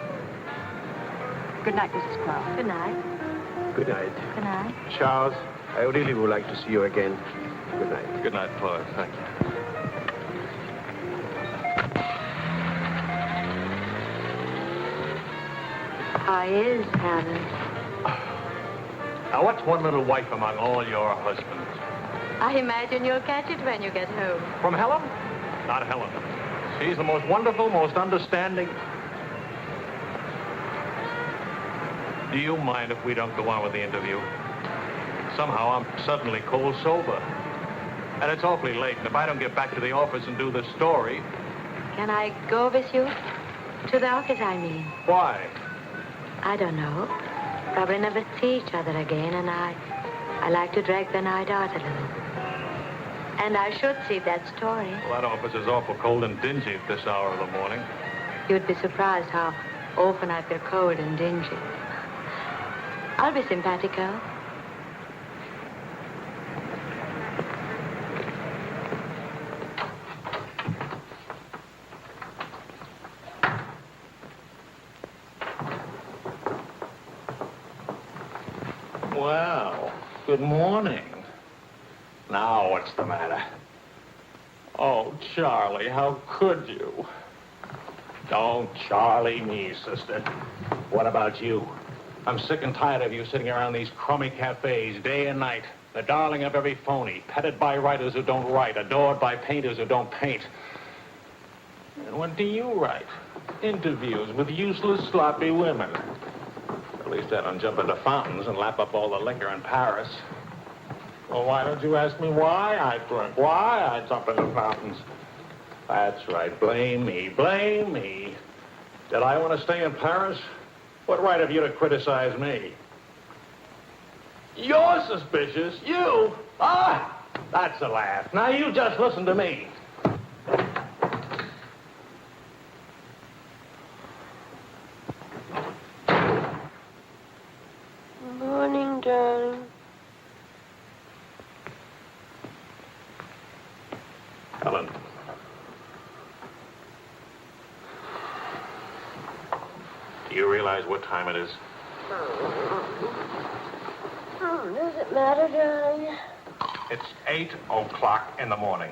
Good night, Mrs. Crowe. Good night. Good night. Good night. Charles, I really would like to see you again. Good night. Good night, Claude. Thank you. I is, Helen. Now, what's one little wife among all your husbands? I imagine you'll catch it when you get home. From Helen? Not Helen. She's the most wonderful, most understanding. Do you mind if we don't go on with the interview? Somehow I'm suddenly cold sober. And it's awfully late, and if I don't get back to the office and do the story... Can I go with you? To the office, I mean. Why? I don't know. Probably never see each other again, and I like to drag the night out a little. And I should see that story. Well, that office is awful cold and dingy at this hour of the morning. You'd be surprised how often I feel cold and dingy. I'll be simpatico. Well, good morning. Now, what's the matter? Oh, Charlie, how could you? Don't Charlie me, sister. What about you? I'm sick and tired of you sitting around these crummy cafes day and night, the darling of every phony, petted by writers who don't write, adored by painters who don't paint. And what do you write? Interviews with useless, sloppy women. At least I don't jump into fountains and lap up all the liquor in Paris. Well, why don't you ask me why I drink? Why I jump into fountains? That's right. Blame me. Blame me. Did I want to stay in Paris? What right have you to criticize me? You're suspicious. You? Ah! That's a laugh. Now you just listen to me. Morning, darling. Helen. Do you realize what time it is? Does it matter, darling? It's 8 o'clock in the morning.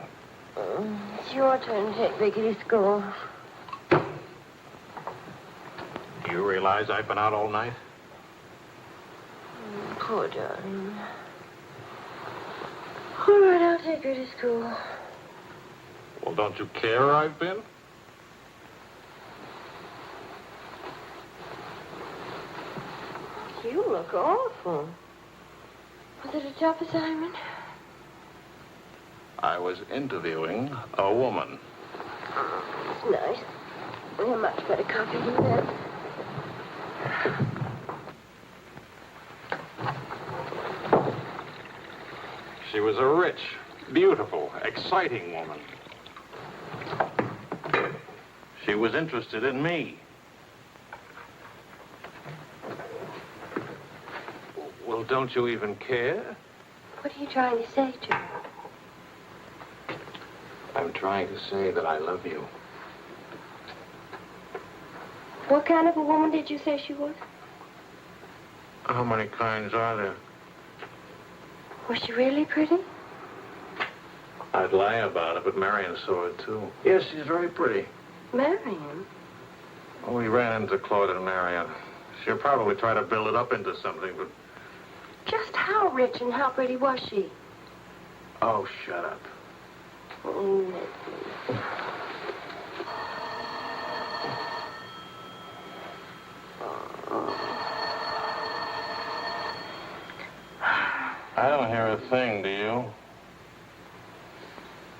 It's your turn to take Vicky to school. Do you realize I've been out all night? Poor darling. All right, I'll take her to school. Well, don't you care where I've been? You look awful. Was it a tough assignment? I was interviewing a woman. It's nice. A much better copy than that. She was a rich, beautiful, exciting woman. She was interested in me. Well, don't you even care? What are you trying to say to her? I'm trying to say that I love you. What kind of a woman did you say she was? How many kinds are there? Was she really pretty? I'd lie about it, but Marion saw it, too. Yes, she's very pretty. Marion? Well, we ran into Claude and Marion. She'll probably try to build it up into something, but... Just how rich and how pretty was she? Oh, shut up. I don't hear a thing, do you?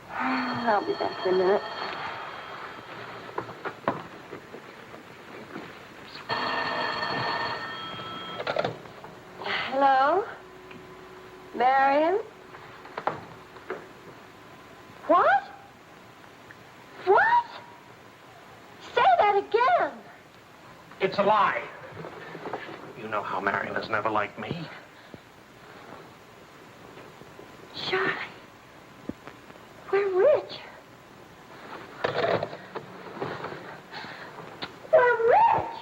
I'll be back in a minute. Hello? Marion? What? What? Say that again. It's a lie. You know how Marion has never liked me. Charlie, we're rich. We're rich.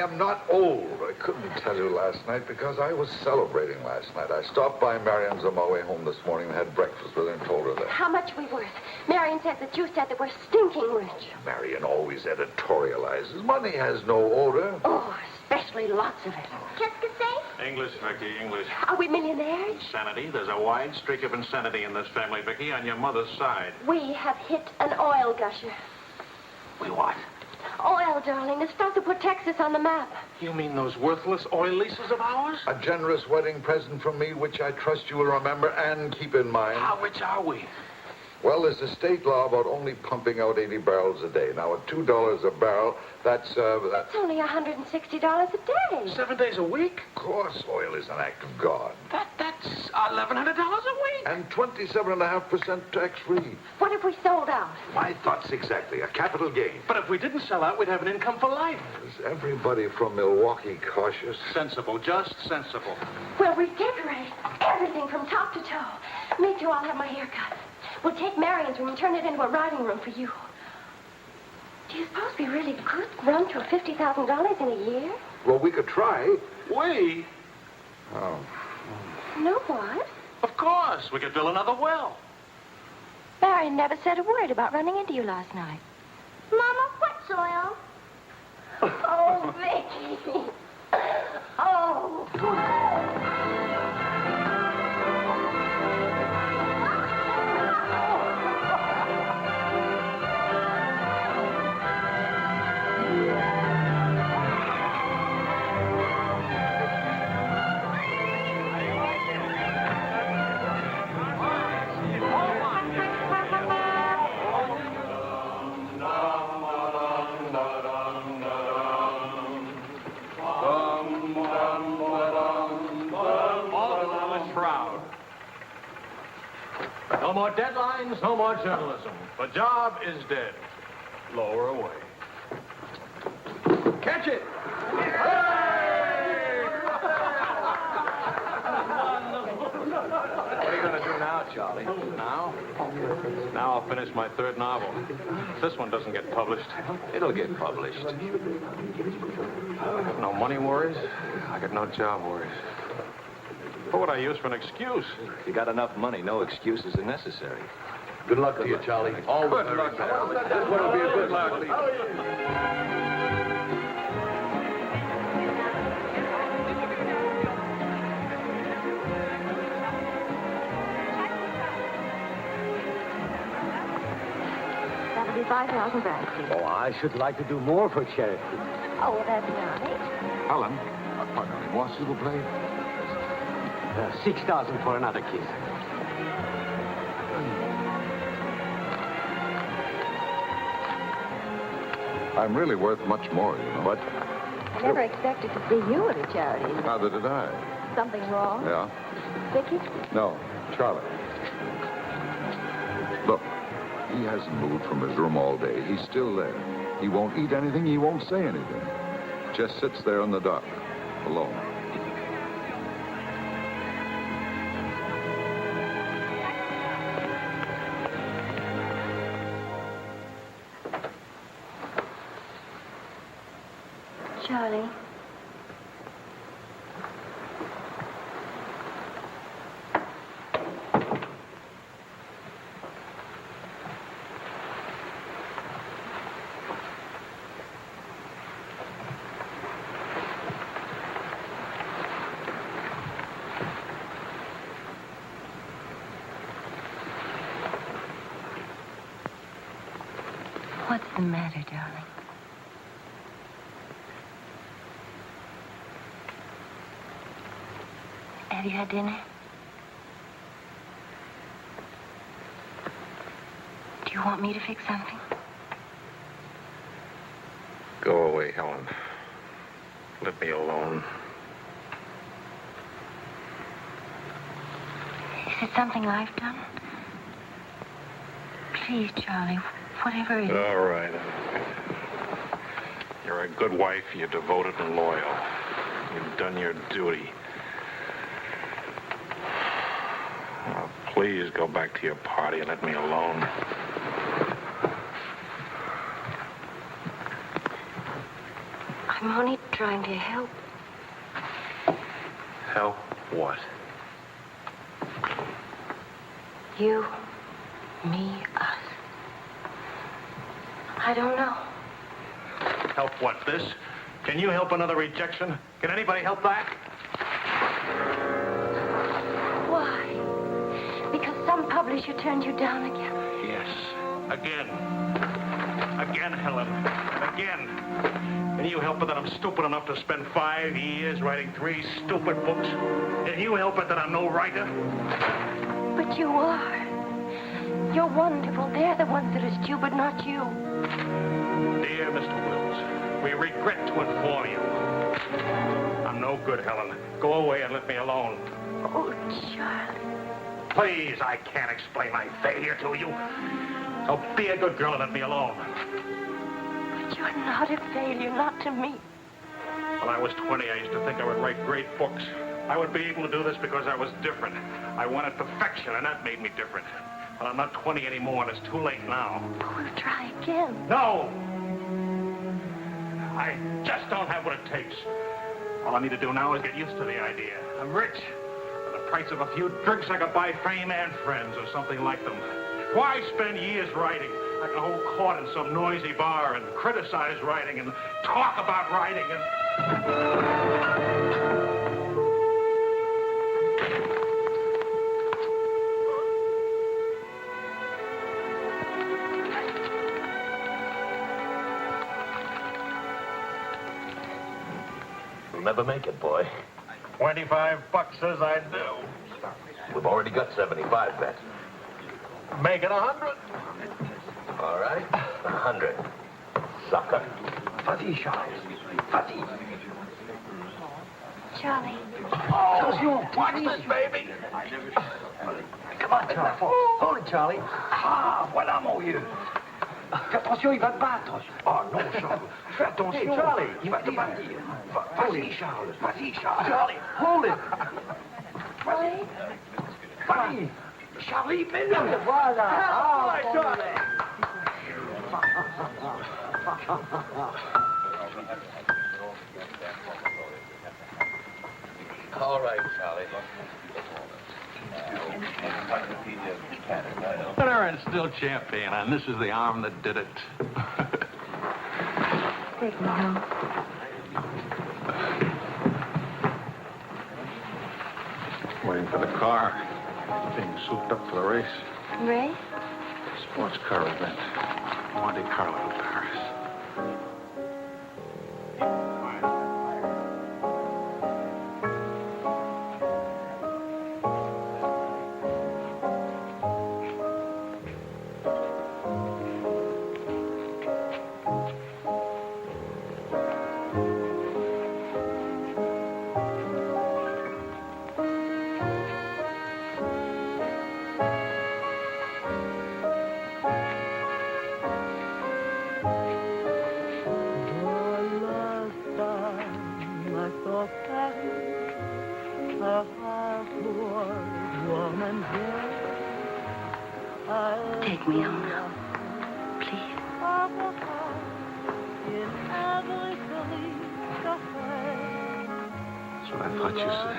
am not old. I couldn't tell you last night because I was celebrating last night. I stopped by Marion's on my way home this morning and had breakfast with her and told her that. How much we worth? Marion says that you said that we're stinking rich. Marion always editorializes. Money has no odor. Oh, especially lots of it. Qu'est-ce que c'est? English, Vicky, English. Are we millionaires? Insanity. There's a wide streak of insanity in this family, Vicky, on your mother's side. We have hit an oil gusher. We what? Oil, darling. The stuff that put Texas on the map. You mean those worthless oil leases of ours? A generous wedding present from me, which I trust you will remember and keep in mind. How rich are we? Well, there's a state law about only pumping out 80 barrels a day. Now, at $2 a barrel, that's It's only $160 a day. 7 days a week? Of course, oil is an act of God. That's $1,100 a week. And 27.5% tax-free. What if we sold out? My thoughts exactly. A capital gain. But if we didn't sell out, we'd have an income for life. Is everybody from Milwaukee cautious? Sensible, just sensible. We'll redecorate everything from top to toe. Me too, I'll have my hair cut. We'll take Marion's room and turn it into a riding room for you. Do you suppose we really could run to $50,000 in a year? Well, we could try. We? Oh. No, what? Of course. We could drill another well. Marion never said a word about running into you last night. Mama, what's oil? Oh, Vicky. Oh. No more deadlines, no more journalism. The job is dead. Lower away. Catch it! What are you going to do now, Charlie? Now? Now I'll finish my third novel. If this one doesn't get published, It'll get published. I got no money worries. I got no job worries. What would I use for an excuse? If you got enough money, no excuses are necessary. Good luck to you, Charlie. All Good luck. This one will be a good luck. That'll be 5,000 francs. Oh, I should like to do more for charity. Oh, well, that's nice. Alan, pardon me, moi, s'il vous plaît. 6,000 for another kiss. I'm really worth much more, you know. But I never expected to see you at a charity. neither did I. Something wrong? Yeah? Vicky? No, Charlie. Look, he hasn't moved from his room all day. He's still there. He won't eat anything. He won't say anything. Just sits there in the dark, alone. Charlie. What's the matter, darling? Have you had dinner? Do you want me to fix something? Go away, Helen. Let me alone. Is it something I've done? Please, Charlie, whatever it is. All right. You're a good wife. You're devoted and loyal. You've done your duty. Now, please go back to your party and let me alone. I'm only trying to help. Help what? You, me, us. I don't know. Help what, this? Can you help another rejection? Can anybody help that? Why? Because some publisher turned you down again? Yes. Again. Again, Helen. Again. Can you help it that I'm stupid enough to spend 5 years writing 3 stupid books? Can you help it that I'm no writer? But you are. You're wonderful. They're the ones that are stupid, not you. Dear Mr. Wills, we regret to inform you. I'm no good, Helen. Go away and let me alone. Oh, Charlie. Please, I can't explain my failure to you. So be a good girl and let me alone. But you're not a failure, not to me. When I was 20, I used to think I would write great books. I would be able to do this because I was different. I wanted perfection, and that made me different. But I'm not 20 anymore, and it's too late now. We'll try again. No! I just don't have what it takes. All I need to do now is get used to the idea. I'm rich. For the price of a few drinks, I could buy fame and friends or something like them. Why spend years writing? I can hold court in some noisy bar and criticize writing and talk about writing and... You'll never make it, boy. $25 says I do. We've already got 75 bet. Make it 100. All right, 100. Sucker. Vas-y, Charles. Vas-y. Charlie. Attention, watch this, baby. Come on, Charlie. Hold it, Charlie. Ah, voilà, mon vieux. Fais attention, il va te battre. Oh, non, Charles. Fais attention. Hey, Charlie, il va te battre. Vas-y, Charles. Vas-y, Charles. Charlie, hold it. Vas-y. Vas-y. Charlie, mets-le. Voilà. Ah, Charlie. All right, Charlie. Winner and still champion, and this is the arm that did it. Take me home. Waiting for the car. Being souped up for the race. Ray? Sports car event. Monte Carlo, Paris. Take me home now, please. That's what I thought you said.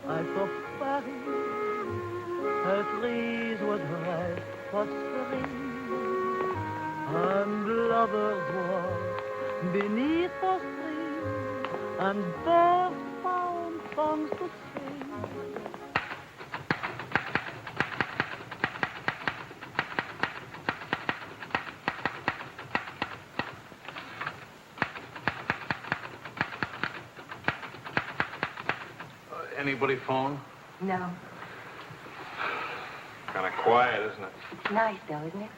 I saw Paris, her trees were dry, prospering, and lovers walked beneath the trees, and birds found songs to sing. Anybody phone? No. Kind of quiet, isn't it? Nice, though, isn't it?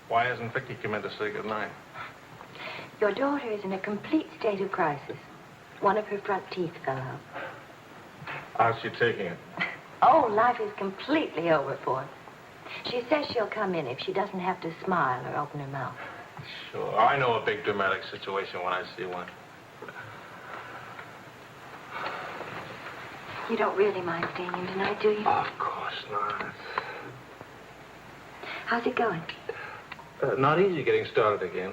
Why hasn't Vicky come in to say goodnight? Your daughter is in a complete state of crisis. One of her front teeth fell out. How's she taking it? Oh, life is completely over for her. She says she'll come in if she doesn't have to smile or open her mouth. Sure. I know a big dramatic situation when I see one. You don't really mind staying in tonight, do you? Of course not. How's it going? Not easy getting started again.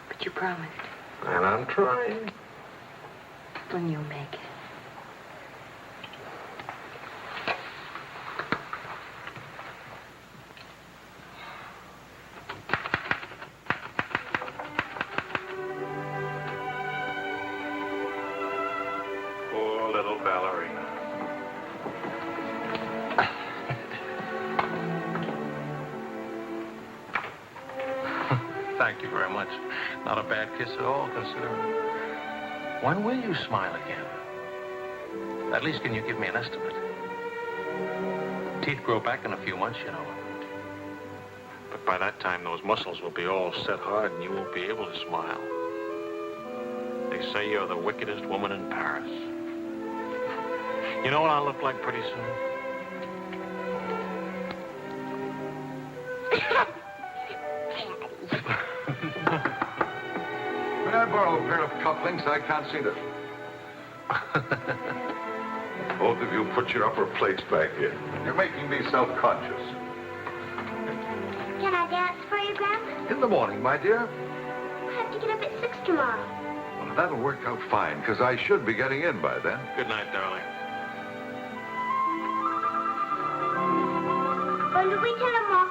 But But you promised. And I'm trying. When you make it. Poor little ballerina. Thank you very much. Not a bad kiss at all, considering. When will you smile again? At least can you give me an estimate? Teeth grow back in a few months, you know. But by that time, those muscles will be all set hard and you won't be able to smile. They say you're the wickedest woman in Paris. You know what I'll look like pretty soon? May I borrow a pair of cufflinks? I can't see them. Both of you put your upper plates back in. You're making me self-conscious. Can I dance for you, Grandpa? In the morning, my dear. I have to get up at 6 tomorrow. Well, that'll work out fine, because I should be getting in by then. Good night, darling. Bonne nuit, tell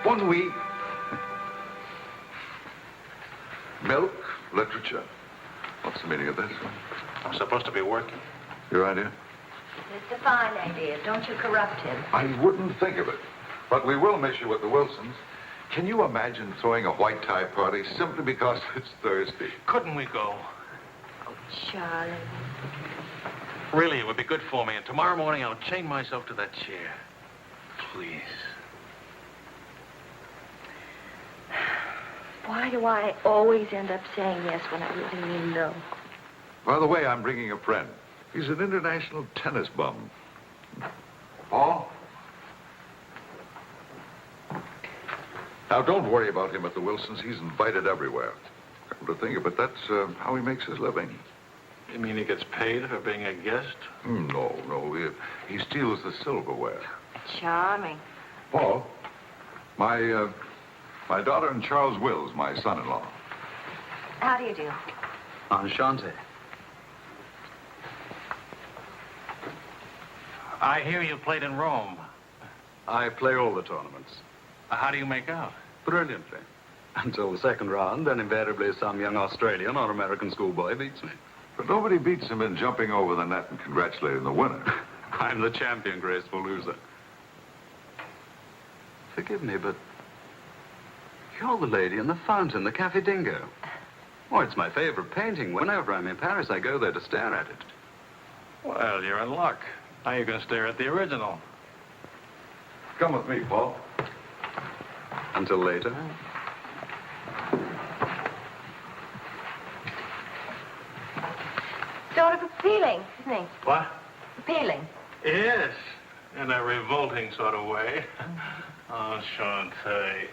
Bon nuit. Milk, literature. What's the meaning of this? I'm supposed to be working. Your idea? It's a fine idea. Don't you corrupt him. I wouldn't think of it. But we will miss you with the Wilsons. Can you imagine throwing a white tie party simply because it's Thursday? Couldn't we go? Oh, Charlie. Really, it would be good for me. And tomorrow morning, I'll chain myself to that chair. Please. Why do I always end up saying yes when I really mean no? By the way, I'm bringing a friend. He's an international tennis bum. Paul? Now, don't worry about him at the Wilsons. He's invited everywhere. Come to think of it, that's how he makes his living. You mean he gets paid for being a guest? No. He steals the silverware. Charming. Paul, my daughter and Charles Wills, my son-in-law. How do you do? Enchanté. I hear you played in Rome. I play all the tournaments. How do you make out? Brilliantly. Until the second round, then invariably some young Australian or American schoolboy beats me. But nobody beats him in jumping over the net and congratulating the winner. I'm the champion, graceful loser. Forgive me, but you're the lady in the fountain, the Cafe Dingo. Oh, it's my favorite painting. Whenever I'm in Paris, I go there to stare at it. Well, you're in luck. Now you can stare at the original. Come with me, Paul. Until later. Sort of appealing, isn't he? What? Appealing. Yes, in a revolting sort of way. Enchanté.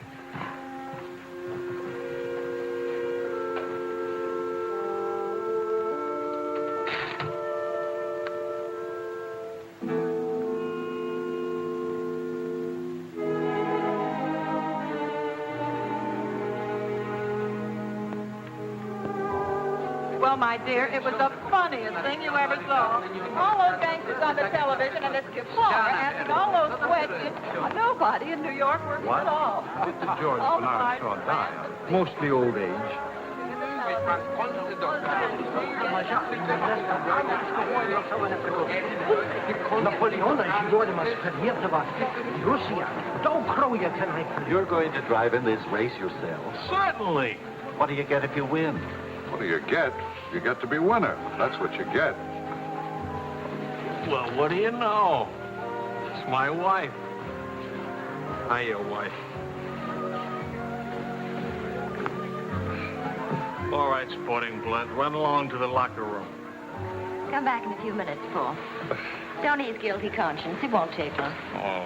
Well, my dear, it was the funniest thing you ever saw. All those gangsters on the television and this kefauver asking all those questions. Nobody in New York works at all. Mr. George Oh, Bernard saw die. Mostly old age. You're going to drive in this race yourself? Certainly. What do you get if you win? What do you get? You get to be winner. That's what you get. Well, what do you know? It's my wife. Hiya, wife. All right, sporting blood, run along to the locker room. Come back in a few minutes, Paul. Don't ease guilty conscience. It won't take long. Oh.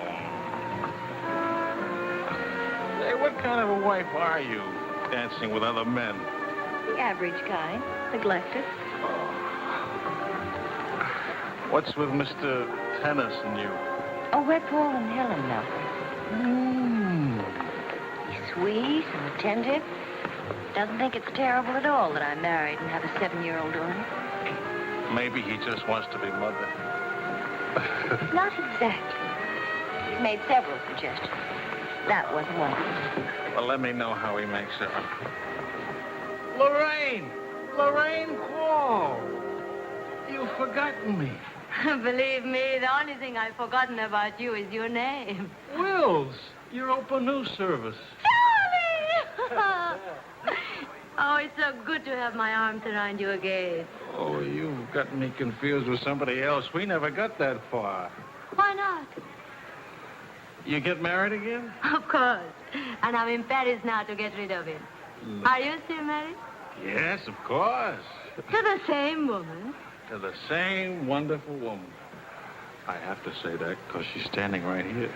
Hey, what kind of a wife are you, dancing with other men? The average kind. Neglected. What's with Mr. Tennis and you? Oh, we're Paul and Helen now. He's sweet and attentive. Doesn't think it's terrible at all that I'm married and have a 7-year-old daughter. Maybe he just wants to be mother. Not exactly. He's made several suggestions. That wasn't one of them. Well, let me know how he makes it. Lorraine! Lorraine Paul! You've forgotten me. Believe me, the only thing I've forgotten about you is your name. Wills, your open news service. Charlie! Oh, it's so good to have my arms around you again. Oh, you've gotten me confused with somebody else. We never got that far. Why not? You get married again? Of course. And I'm in Paris now to get rid of him. Are you still married? Yes, of course. To the same woman. To the same wonderful woman. I have to say that because she's standing right here.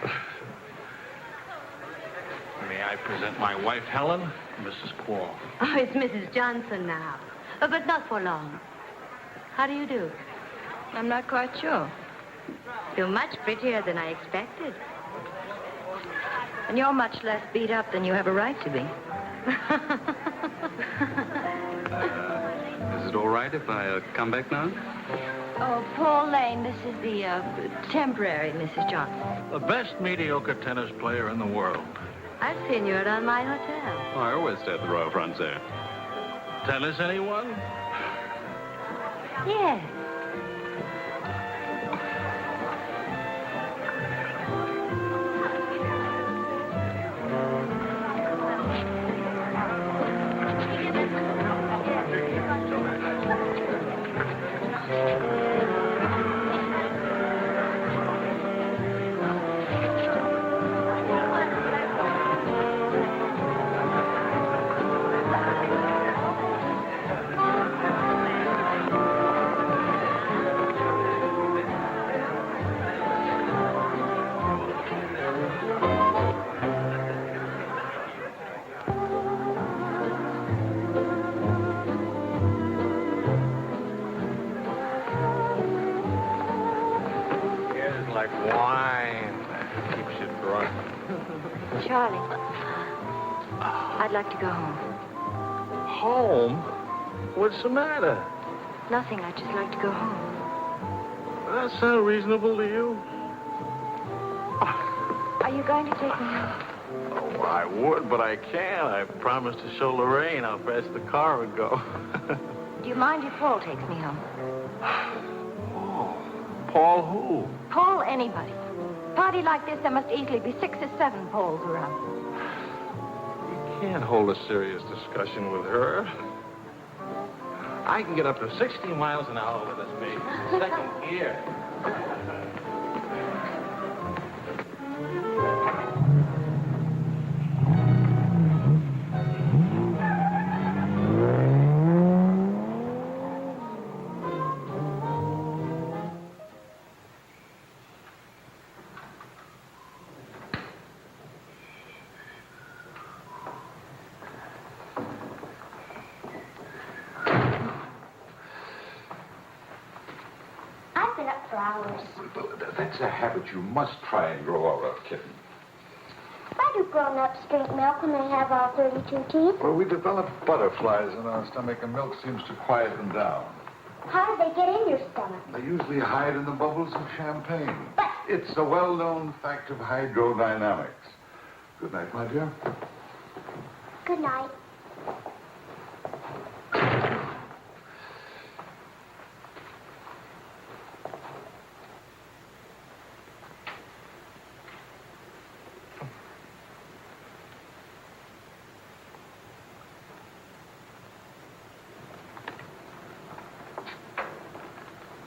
May I present my wife, Helen, Mrs. Quall. Oh, it's Mrs. Johnson now. But not for long. How do you do? I'm not quite sure. You're much prettier than I expected. And you're much less beat up than you have a right to be. Is it all right if I come back now? Oh, Paul Lane, this is the temporary Mrs. Johnson. The best mediocre tennis player in the world. I've seen you around my hotel. Oh, I always stay at the Royal Francais. Tennis, anyone? Yes. Like wine. Keeps you drunk. Charlie, I'd like to go home. Home? What's the matter? Nothing. I'd just like to go home. Does that sound reasonable to you? Are you going to take me home? Oh, I would, but I can't. I promised to show Lorraine how fast the car would go. Do you mind if Paul takes me home? Paul who? Paul anybody. Party like this, there must easily be 6 or 7 Pauls around. You can't hold a serious discussion with her. I can get up to 60 miles an hour with this baby. Second gear. I've been up for hours. That's a habit you must try and grow out of, kitten. Why do grown-ups drink milk when they have all 32 teeth? Well, we develop butterflies in our stomach, and milk seems to quiet them down. How do they get in your stomach? They usually hide in the bubbles of champagne. But it's a well-known fact of hydrodynamics. Good night, my dear. Good night.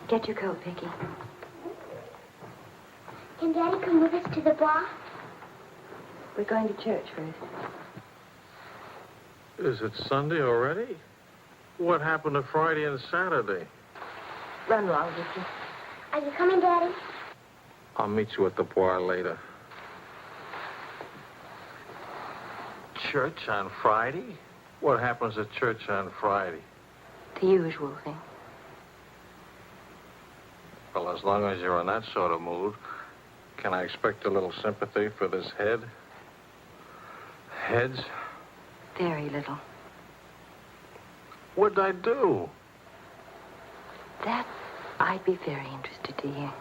Get your coat, Vicky. Can Daddy come with us to the bar? We're going to church first. Is it Sunday already? What happened to Friday and Saturday? Run along, Vicky. Are you coming, Daddy? I'll meet you at the bar later. Church on Friday? What happens at church on Friday? The usual thing. Well, as long as you're in that sort of mood, can I expect a little sympathy for this head? Heads? Very little. What'd I do? That I'd be very interested to hear.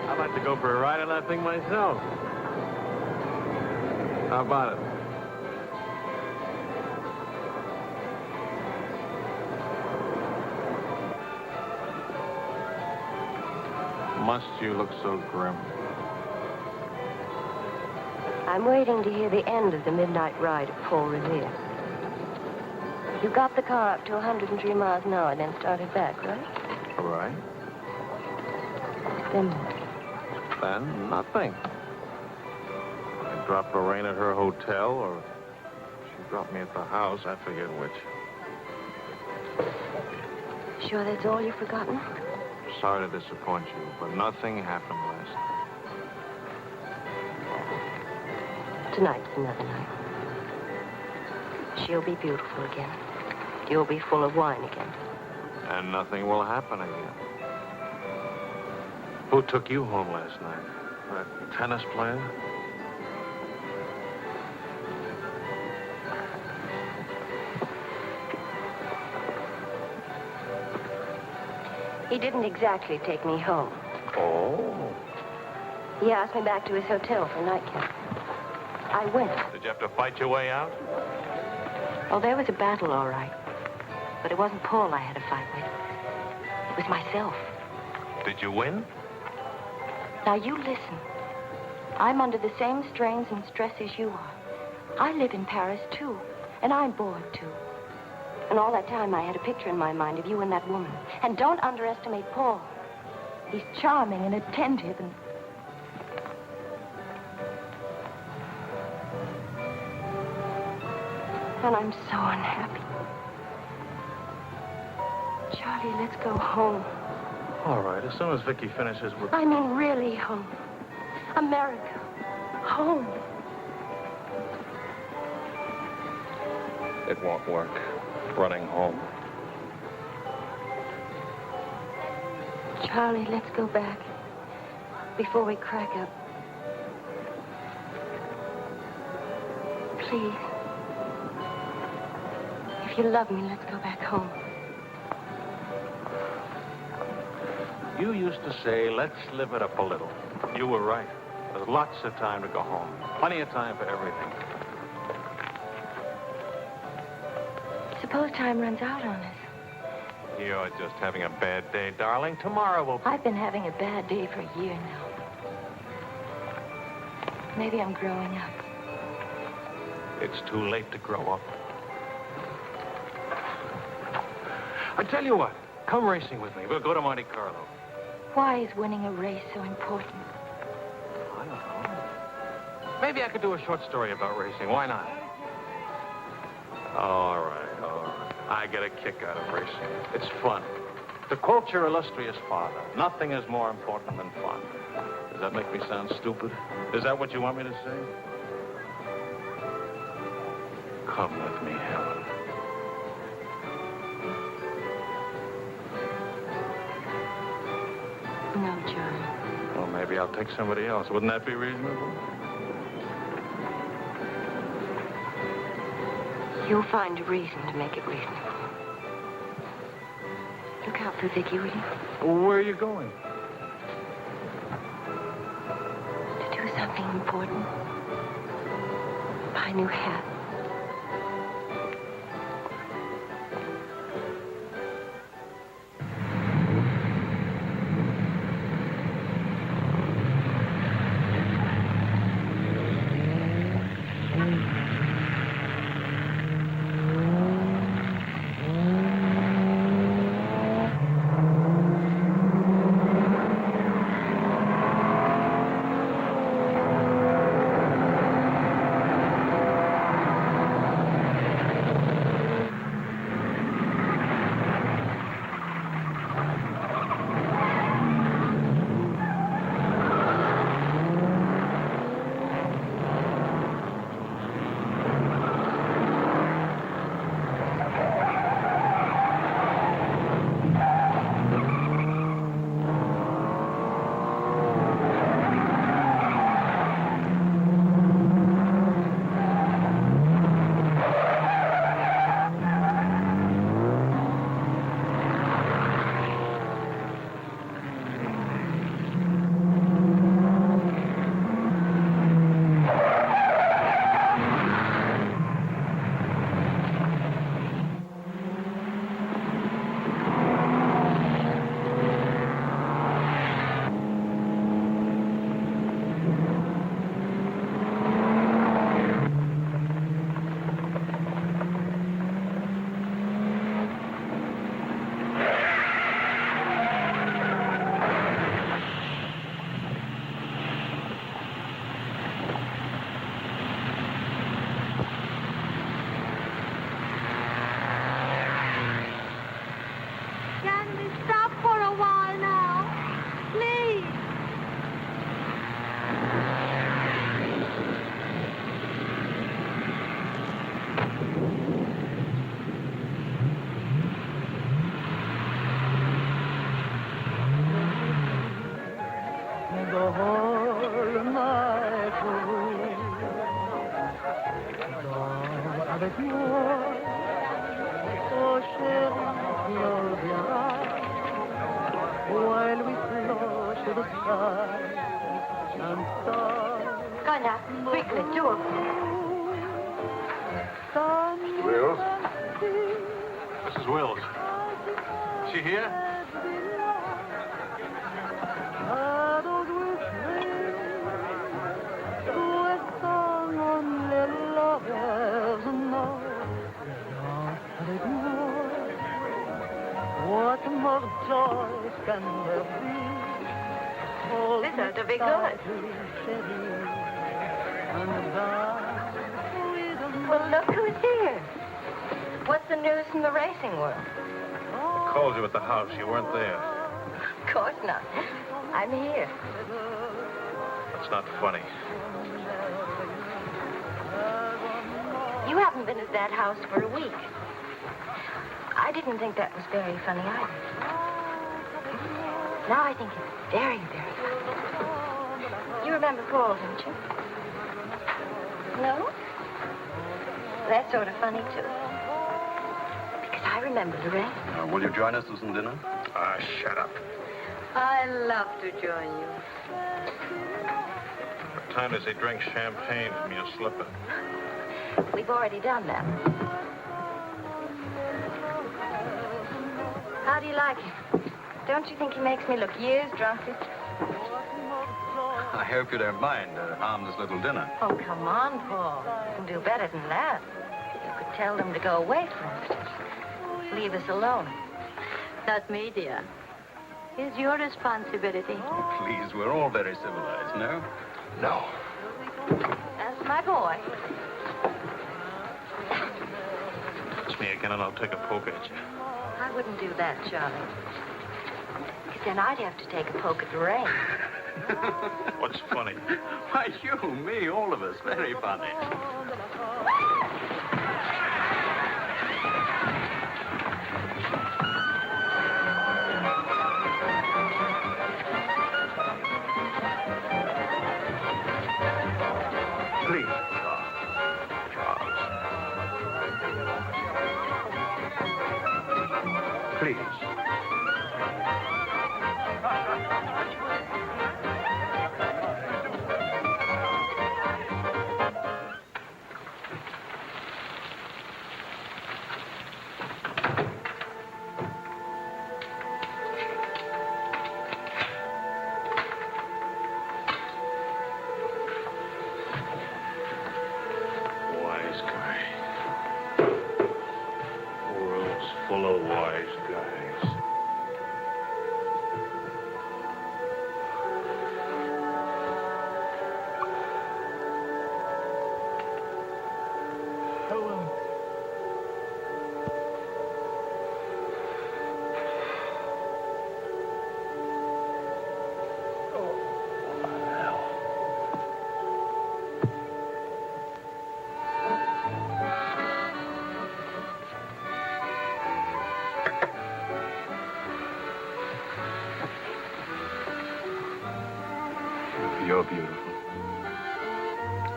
I'd like to go for a ride on that thing myself. How about it? Must you look so grim? I'm waiting to hear the end of the midnight ride of Paul Revere. You got the car up to 103 miles an hour, then started back, right? All right. Then what? Then nothing. I dropped Lorraine at her hotel, or she dropped me at the house. I forget which. Sure that's all you've forgotten? Sorry to disappoint you, but nothing happened last night. Tonight's another night. She'll be beautiful again. You'll be full of wine again. And nothing will happen again. Who took you home last night? That tennis player? He didn't exactly take me home. Oh. He asked me back to his hotel for nightcap. I went. Did you have to fight your way out? Oh, there was a battle, all right. But it wasn't Paul I had to fight with. It was myself. Did you win? Now, you listen. I'm under the same strains and stress as you are. I live in Paris, too. And I'm bored, too. And all that time, I had a picture in my mind of you and that woman. And don't underestimate Paul. He's charming and attentive and... And I'm so unhappy. Charlie, let's go home. All right, as soon as Vicky finishes with... I mean, really home. America. Home. It won't work. Running home. Charlie, let's go back. Before we crack up. Please. If you love me, let's go back home. You used to say, let's live it up a little. You were right. There's lots of time to go home. Plenty of time for everything. Suppose time runs out on us. You're just having a bad day, darling. Tomorrow will... I've been having a bad day for a year now. Maybe I'm growing up. It's too late to grow up. I tell you what, come racing with me. We'll go to Monte Carlo. Why is winning a race so important? I don't know. Maybe I could do a short story about racing. Why not? All right, all right. I get a kick out of racing. It's fun. To quote your illustrious father, nothing is more important than fun. Does that make me sound stupid? Is that what you want me to say? Come with me, Helen. No, John. Well, maybe I'll take somebody else. Wouldn't that be reasonable? You'll find a reason to make it reasonable. Look out for Vicky, will you? Where are you going? To do something important. Buy a new hat. avec moi. Oh chérie, close your eyes while we float to the sky and start. Go now, quickly, two of them. Wills? Mrs. Wills. Is she here? What more joy can there be? This ought to be good. Well, look who's here. What's the news from the racing world? Called you at the house. You weren't there. Of course not. I'm here. That's not funny. You haven't been at that house for a week. I didn't think that was very funny either. Now I think it's very, very funny. You remember Paul, don't you? No? That's sort of funny, too. Because I remember Lorraine. Will you join us for some dinner? Ah, shut up. I love to join you. What time does he drink champagne from your slipper? We've already done that. How do you like him? Don't you think he makes me look years drunker? I hope you don't mind a harmless little dinner. Oh, come on, Paul. You can do better than that. You could tell them to go away, for instance. Leave us alone. Not me, dear. It's your responsibility. Oh, please, we're all very civilized, no? No. That's my boy. Touch me again and I'll take a poke at you. I wouldn't do that, Charlie. Because then I'd have to take a poke at Lorraine. What's funny? Why, you, me, all of us. Very funny. Please, Charles. Please. Wise guy. World's full of wise guys. Helen. You're beautiful.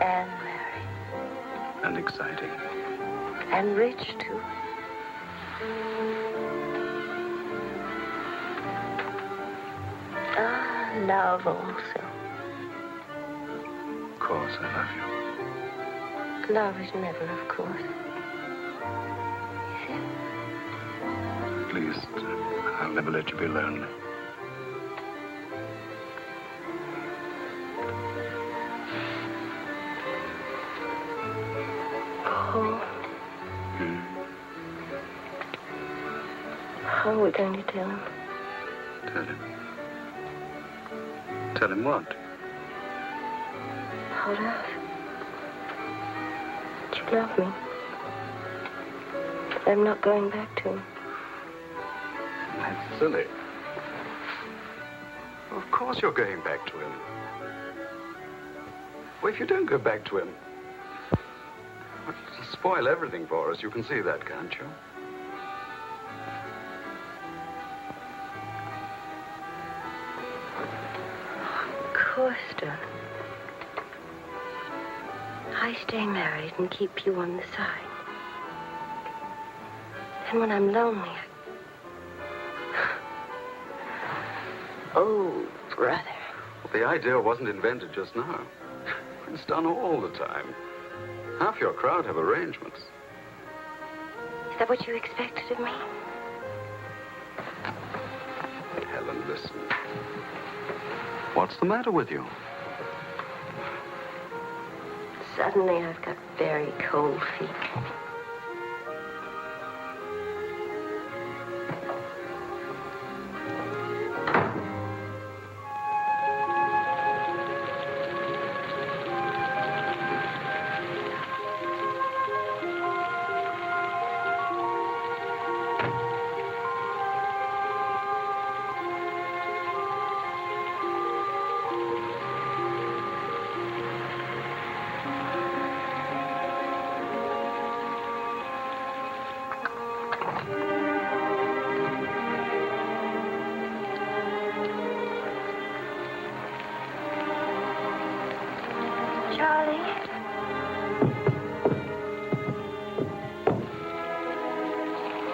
And married. And exciting. And rich, too. Ah, love also. Of course, I love you. Love is never, of course. At least, I'll never let you be lonely. Paul. How are we going to tell him? Tell him. Tell him what? Hold out. That you love me. I'm not going back to him. That's silly. Of course you're going back to him. Well, if you don't go back to him, it'll spoil everything for us. You can see that, can't you? Of course, darling. I stay married and keep you on the side. Even when I'm lonely. Oh, brother. Well, the idea wasn't invented just now. It's done all the time. Half your crowd have arrangements. Is that what you expected of me? Helen, listen. What's the matter with you? Suddenly, I've got very cold feet.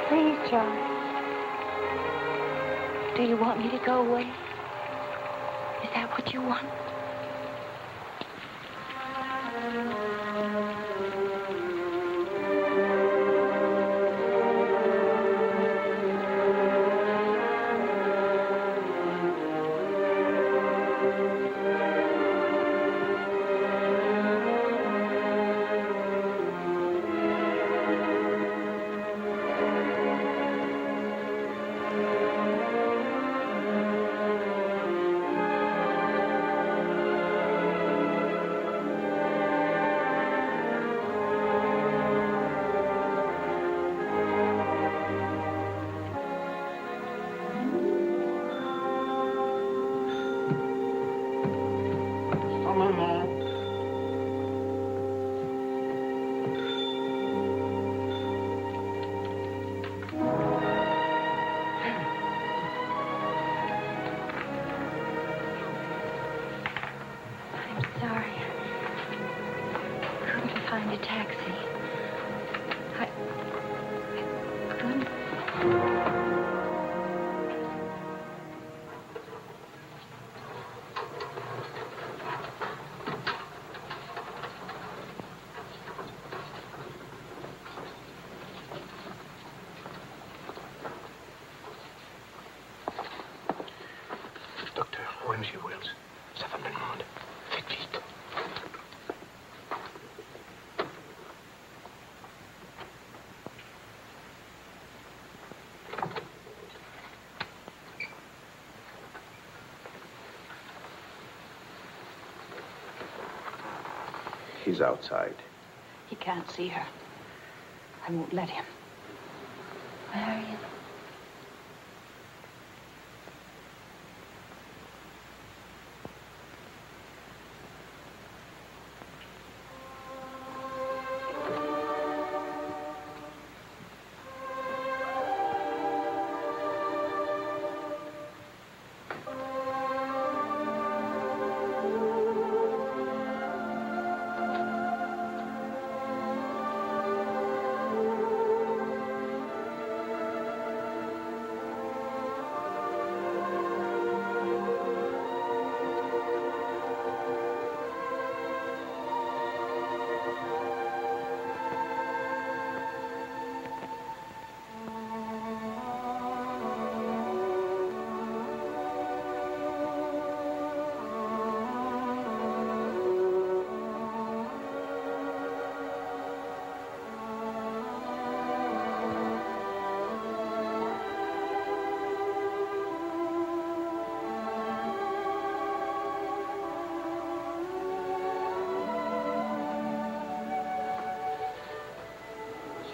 Please, Charlie. Do you want me to go away? Is that what you want? Find a taxi. I couldn't. Docteur, OMG Wells. Sa femme me demande. Faites vite. He's outside. He can't see her. I won't let him. Where are you?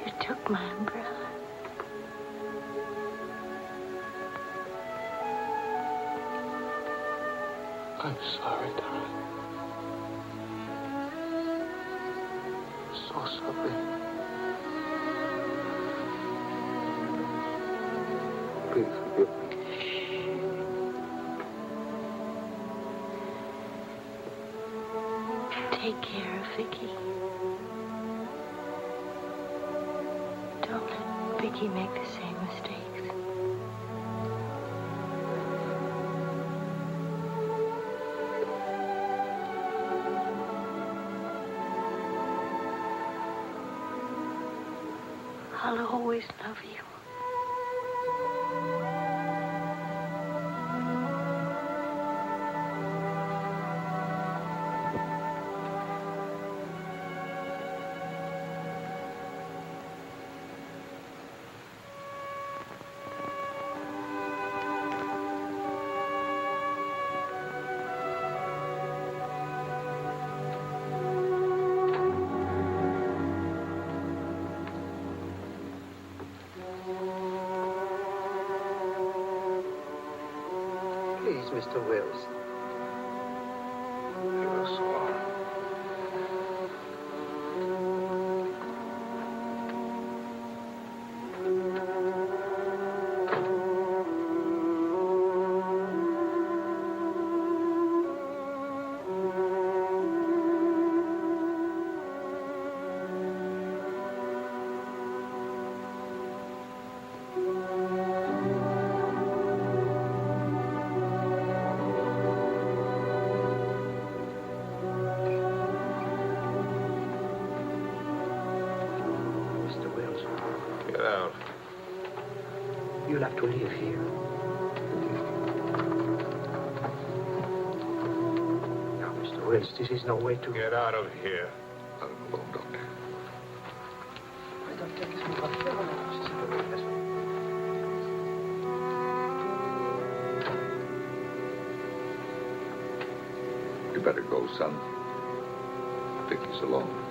You took my umbrella. I'm sorry, darling. So sorry. Please forgive me. Take care of Vicky. Don't let Vicky make the same mistakes. I'll always love you. Please, Mr. Wills. Get out. You'll have to live here. Now, Mr. Wills, this is no way to... Get out of here. Let him alone, Doctor. You better go, son. Vicky's alone.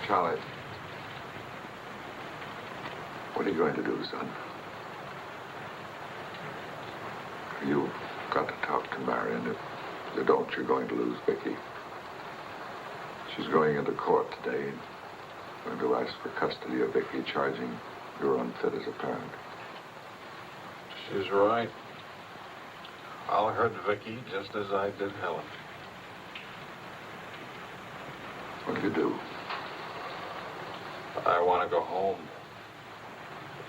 Charlie, what are you going to do, son? You've got to talk to Marion. If you don't, you're going to lose Vicky. She's going into court today, going to ask for custody of Vicky, charging you're unfit as a parent. She's right. I'll hurt Vicky just as I did Helen. What do you do? I want to go home.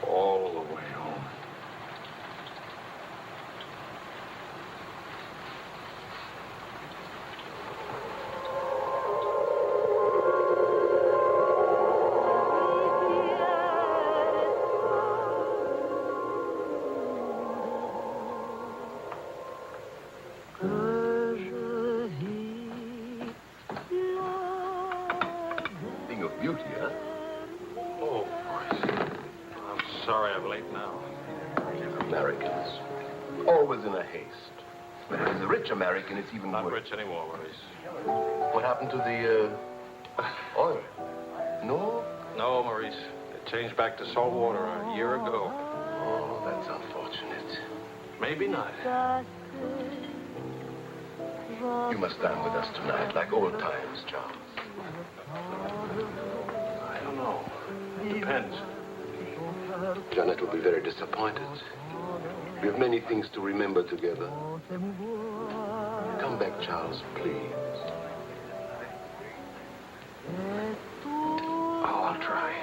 All the way home. Thing of beauty, huh? Oh, I'm sorry I'm late now. Americans, always in a haste. But as a rich American, it's even Not worse. rich anymore, Maurice. What happened to the oil? No? No, Maurice. It changed back to salt water a year ago. Oh, that's unfortunate. Maybe not. You must dine with us tonight, like old times, Charles. I don't know. Depends. Janet will be very disappointed. We have many things to remember together. Come back, Charles, please. Oh, I'll try.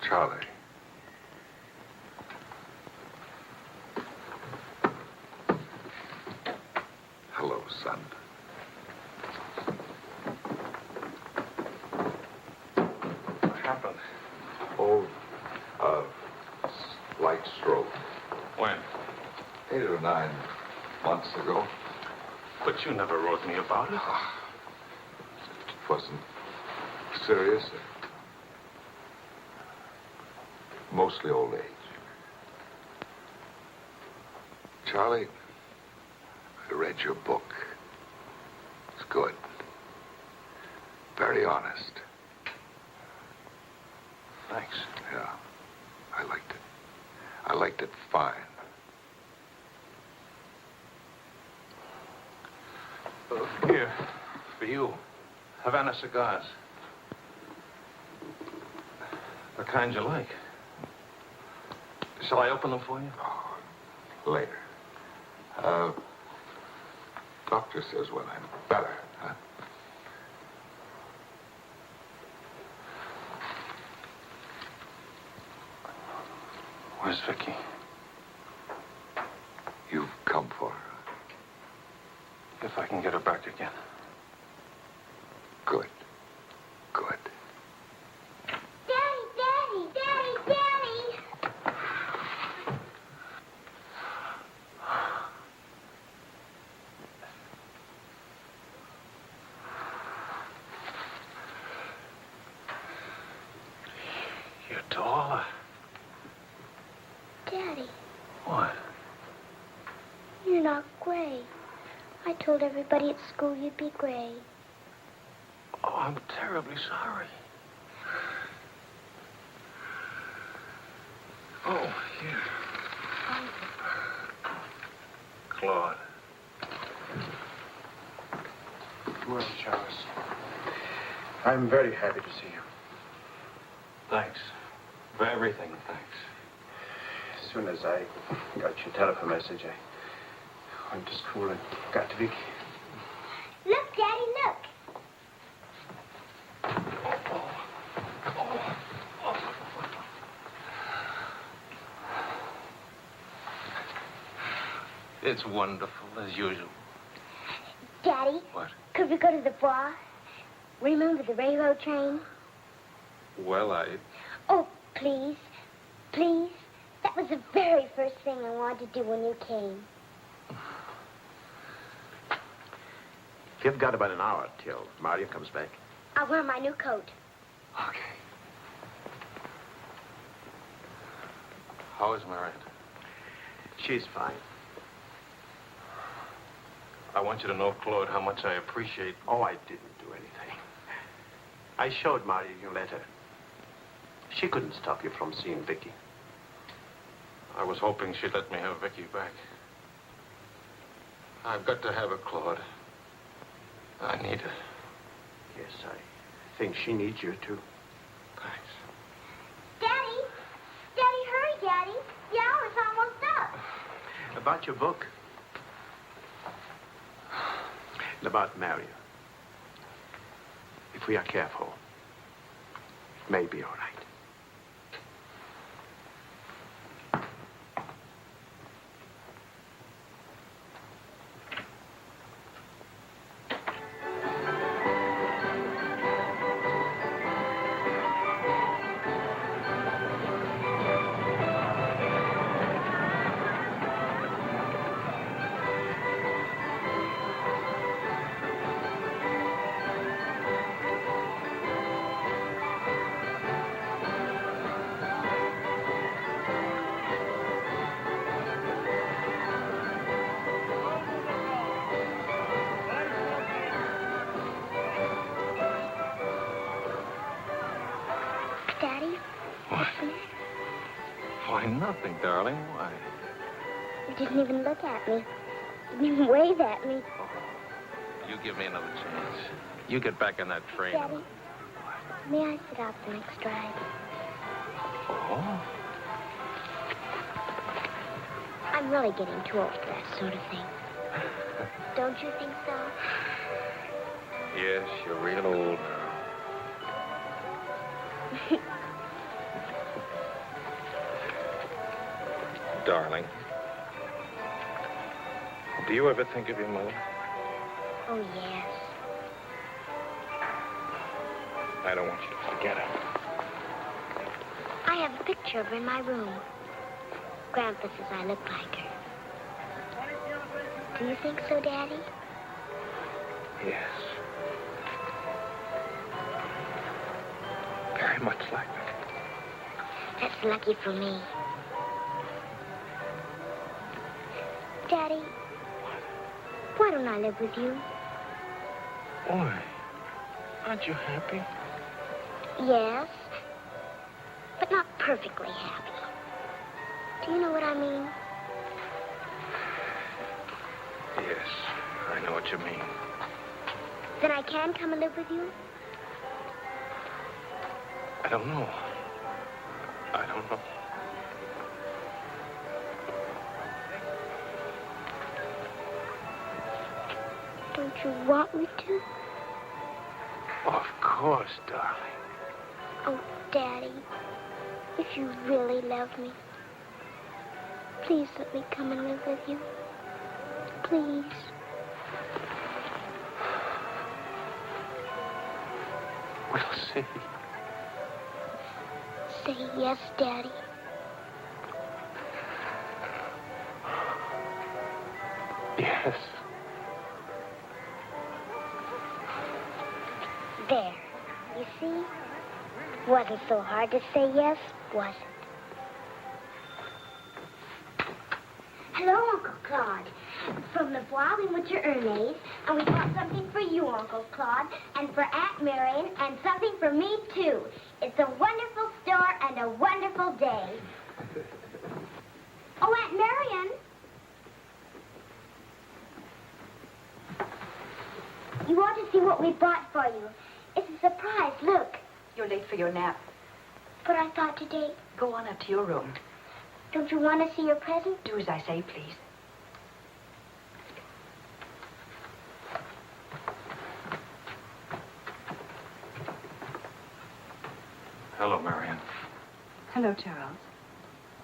Charlie. Hello, son. What happened? Oh, slight stroke. When? 8 or 9 months ago. But you never wrote me about it. It wasn't serious. Mostly old age. Charlie, I read your book. It's good. Very honest. Thanks. Yeah, I liked it. I liked it fine. Here, for you, Havana cigars. The kind you like. Shall I open them for you? Oh, later. Doctor says when I'm better, huh? Where's Vicky? You've come for her. If I can get her back again. Good. Good. Daddy, Daddy, Daddy, Daddy! You're taller. Daddy, What? you're not gray. I told everybody at school you'd be gray. Oh, I'm terribly sorry. Oh, here. Claude. Well, Charles, I'm very happy to see you. Thanks. For everything, thanks. As soon as I got your telephone message, I went to school and got to Vicky. Look, Daddy, look. It's wonderful, as usual. Daddy, What? could we go to the bar? Remember the railroad train? Well, Oh, please. Please. That was the very first thing I wanted to do when you came. You've got about an hour till Mario comes back. I'll wear my new coat. Okay. How is Mariette? She's fine. I want you to know, Claude, how much I appreciate... Oh, I didn't do anything. I showed Mario your letter. She couldn't stop you from seeing Vicky. I was hoping she'd let me have Vicky back. I've got to have her, Claude. I need her. Yes, I think she needs you, too. Thanks. Daddy! Daddy, hurry, Daddy. The hour's almost up. About your book. And about Mario. If we are careful, it may be all right. Daddy? What? Why, nothing, darling. Why? You didn't even look at me. Didn't even wave at me. You give me another chance. You get back on that train. Daddy, may I sit out the next ride? Oh? I'm really getting too old for that sort of thing. Don't you think so? Yes, you're real old now. Darling, do you ever think of your mother? Oh, yes. I don't want you to forget her. I have a picture of her in my room. Grandpa says I look like her. Do you think so, Daddy? Yes. Very much like that. That's lucky for me. Daddy, why don't I live with you? Why? Aren't you happy? Yes, but not perfectly happy. Do you know what I mean? Yes, I know what you mean. Then I can come and live with you? I don't know. I don't know. Don't you want me to? Of course, darling. Oh, Daddy, if you really love me, please let me come and live with you. Please. We'll see. Say yes, Daddy. Yes. There. You see? Wasn't so hard to say yes, was it? Hello, Uncle Claude. From the Bois, we went to Ernest, and we bought something for you, Uncle Claude, and for Aunt Marion, and something for me, too. It's a wonderful store and a wonderful day. Oh, Aunt Marion! You want to see what we bought for you. It's a surprise, look. You're late for your nap. But I thought today... Go on up to your room. Don't you want to see your present? Do as I say, please. Hello, Marion. Hello, Charles.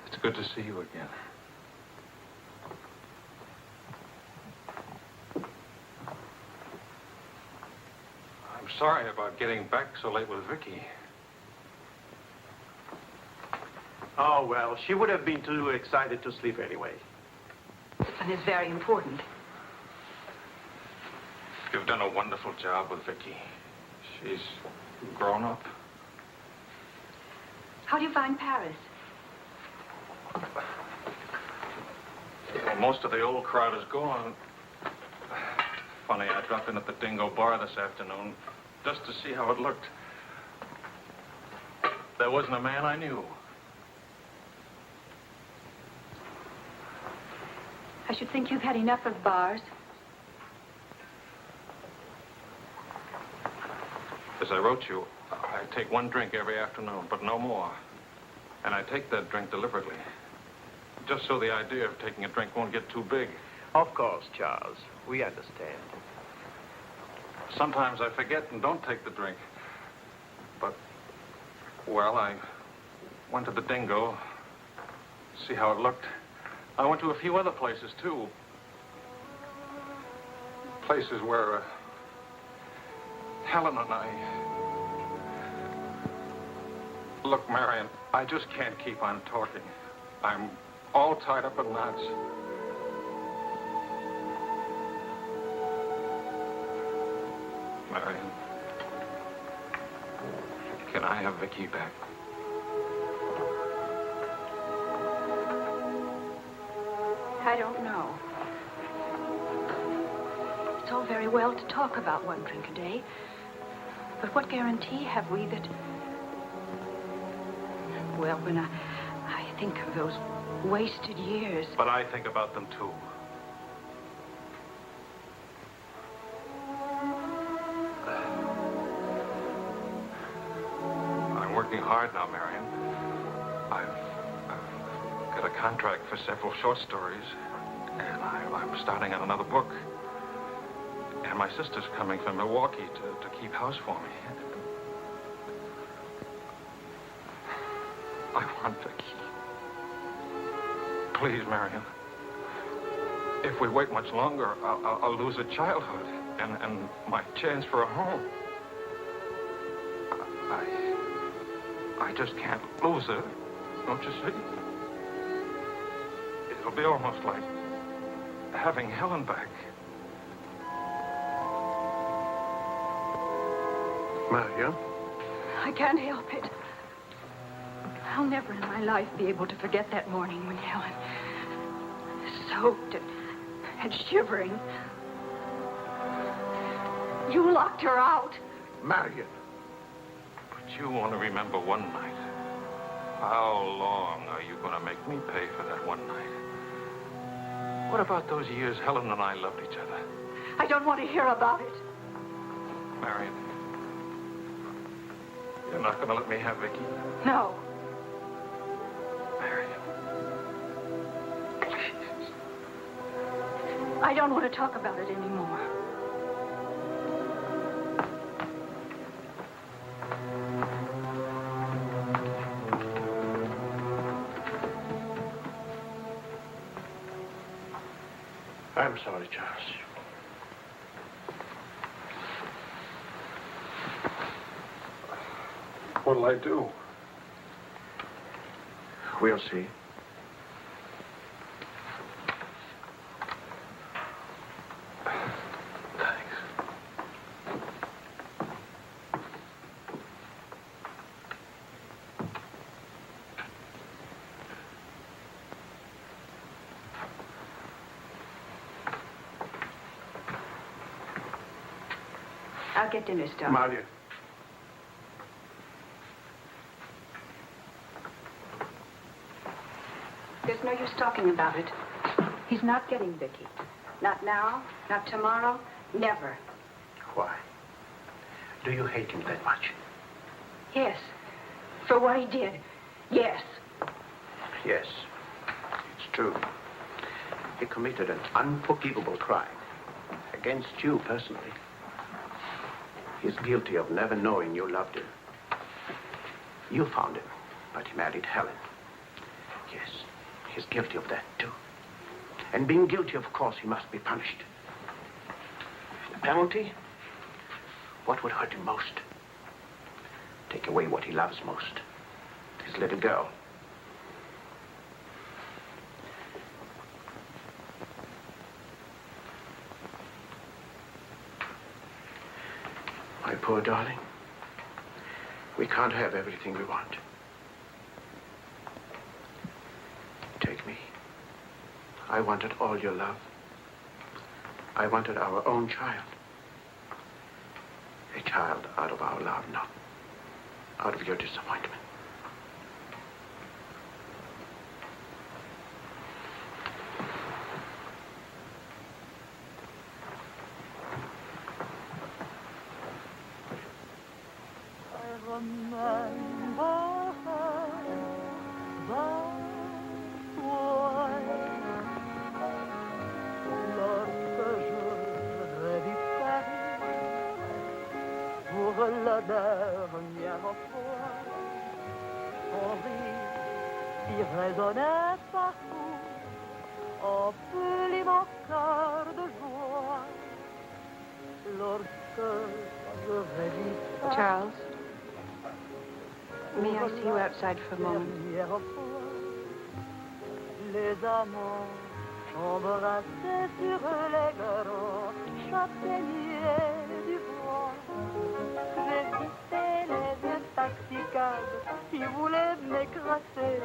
It's good to see you again. I'm sorry about getting back so late with Vicky. Oh, well, she would have been too excited to sleep anyway. And it's very important. You've done a wonderful job with Vicky. She's grown up. How do you find Paris? Well, most of the old crowd is gone. Funny, I dropped in at the Dingo Bar this afternoon just to see how it looked. There wasn't a man I knew. I should think you've had enough of bars. As I wrote you, I take one drink every afternoon, but no more. And I take that drink deliberately, just so the idea of taking a drink won't get too big. Of course, Charles. We understand. Sometimes I forget and don't take the drink. But, well, I went to the Dingo, see how it looked. I went to a few other places, too. Places where Helen and I... Look, Marion, I just can't keep on talking. I'm all tied up in knots. Marion, can I have Vicky back? I don't know. It's all very well to talk about one drink a day, but what guarantee have we that... Well, when I think of those wasted years... But I think about them, too. I'm working hard now, Marion. I've got a contract for several short stories, and I'm starting on another book. And my sister's coming from Milwaukee to keep house for me. I want Vicky. Please, Marion. If we wait much longer, I'll lose a childhood and my chance for a home. I just can't lose her, don't you see? It'll be almost like having Helen back. Maria? I can't help it. I'll never in my life be able to forget that morning when Helen, soaked and shivering, you locked her out. Marion. But you want to remember one night. How long are you going to make me pay for that one night? What about those years Helen and I loved each other? I don't want to hear about it. Marion, you're not going to let me have Vicky? No. Marion. I don't want to talk about it anymore. I'm sorry, Charles. What'll I do? We'll see. I'll get dinner started. Maria. There's no use talking about it. He's not getting Vicky. Not now, not tomorrow, never. Why? Do you hate him that much? Yes. For what he did. Yes. Yes. It's true. He committed an unforgivable crime against you personally. He's guilty of never knowing you loved him. You found him, but he married Helen. Yes, he's guilty of that, too. And being guilty, of course, he must be punished. The penalty? What would hurt him most? Take away what he loves most. His little girl. My poor darling, we can't have everything we want. Take me. I wanted all your love. I wanted our own child. A child out of our love, not out of your disappointment. La dernière fois, son rire qui résonnait partout emplit mon cœur de joie. Lorsque je revis Charles, may I see you outside for a moment? Les amants embrassés sur les grands châtaigniers du bois. J'ai quitté les intoxicables qui voulaient m'écraser.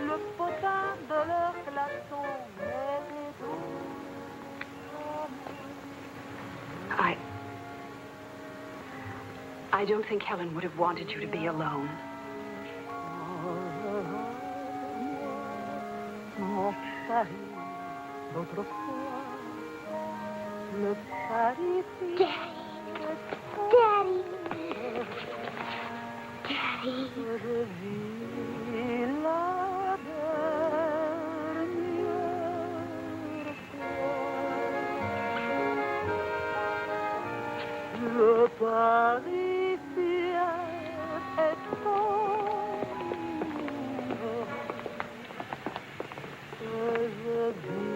Le potin de leur klaxon m'est doux. I don't think Helen would have wanted you to be alone. Mon Paris d'autrefois, le Paris. Daddy. Daddy. Je vis la dernière fois. Le Paris fier est tombé. Je vis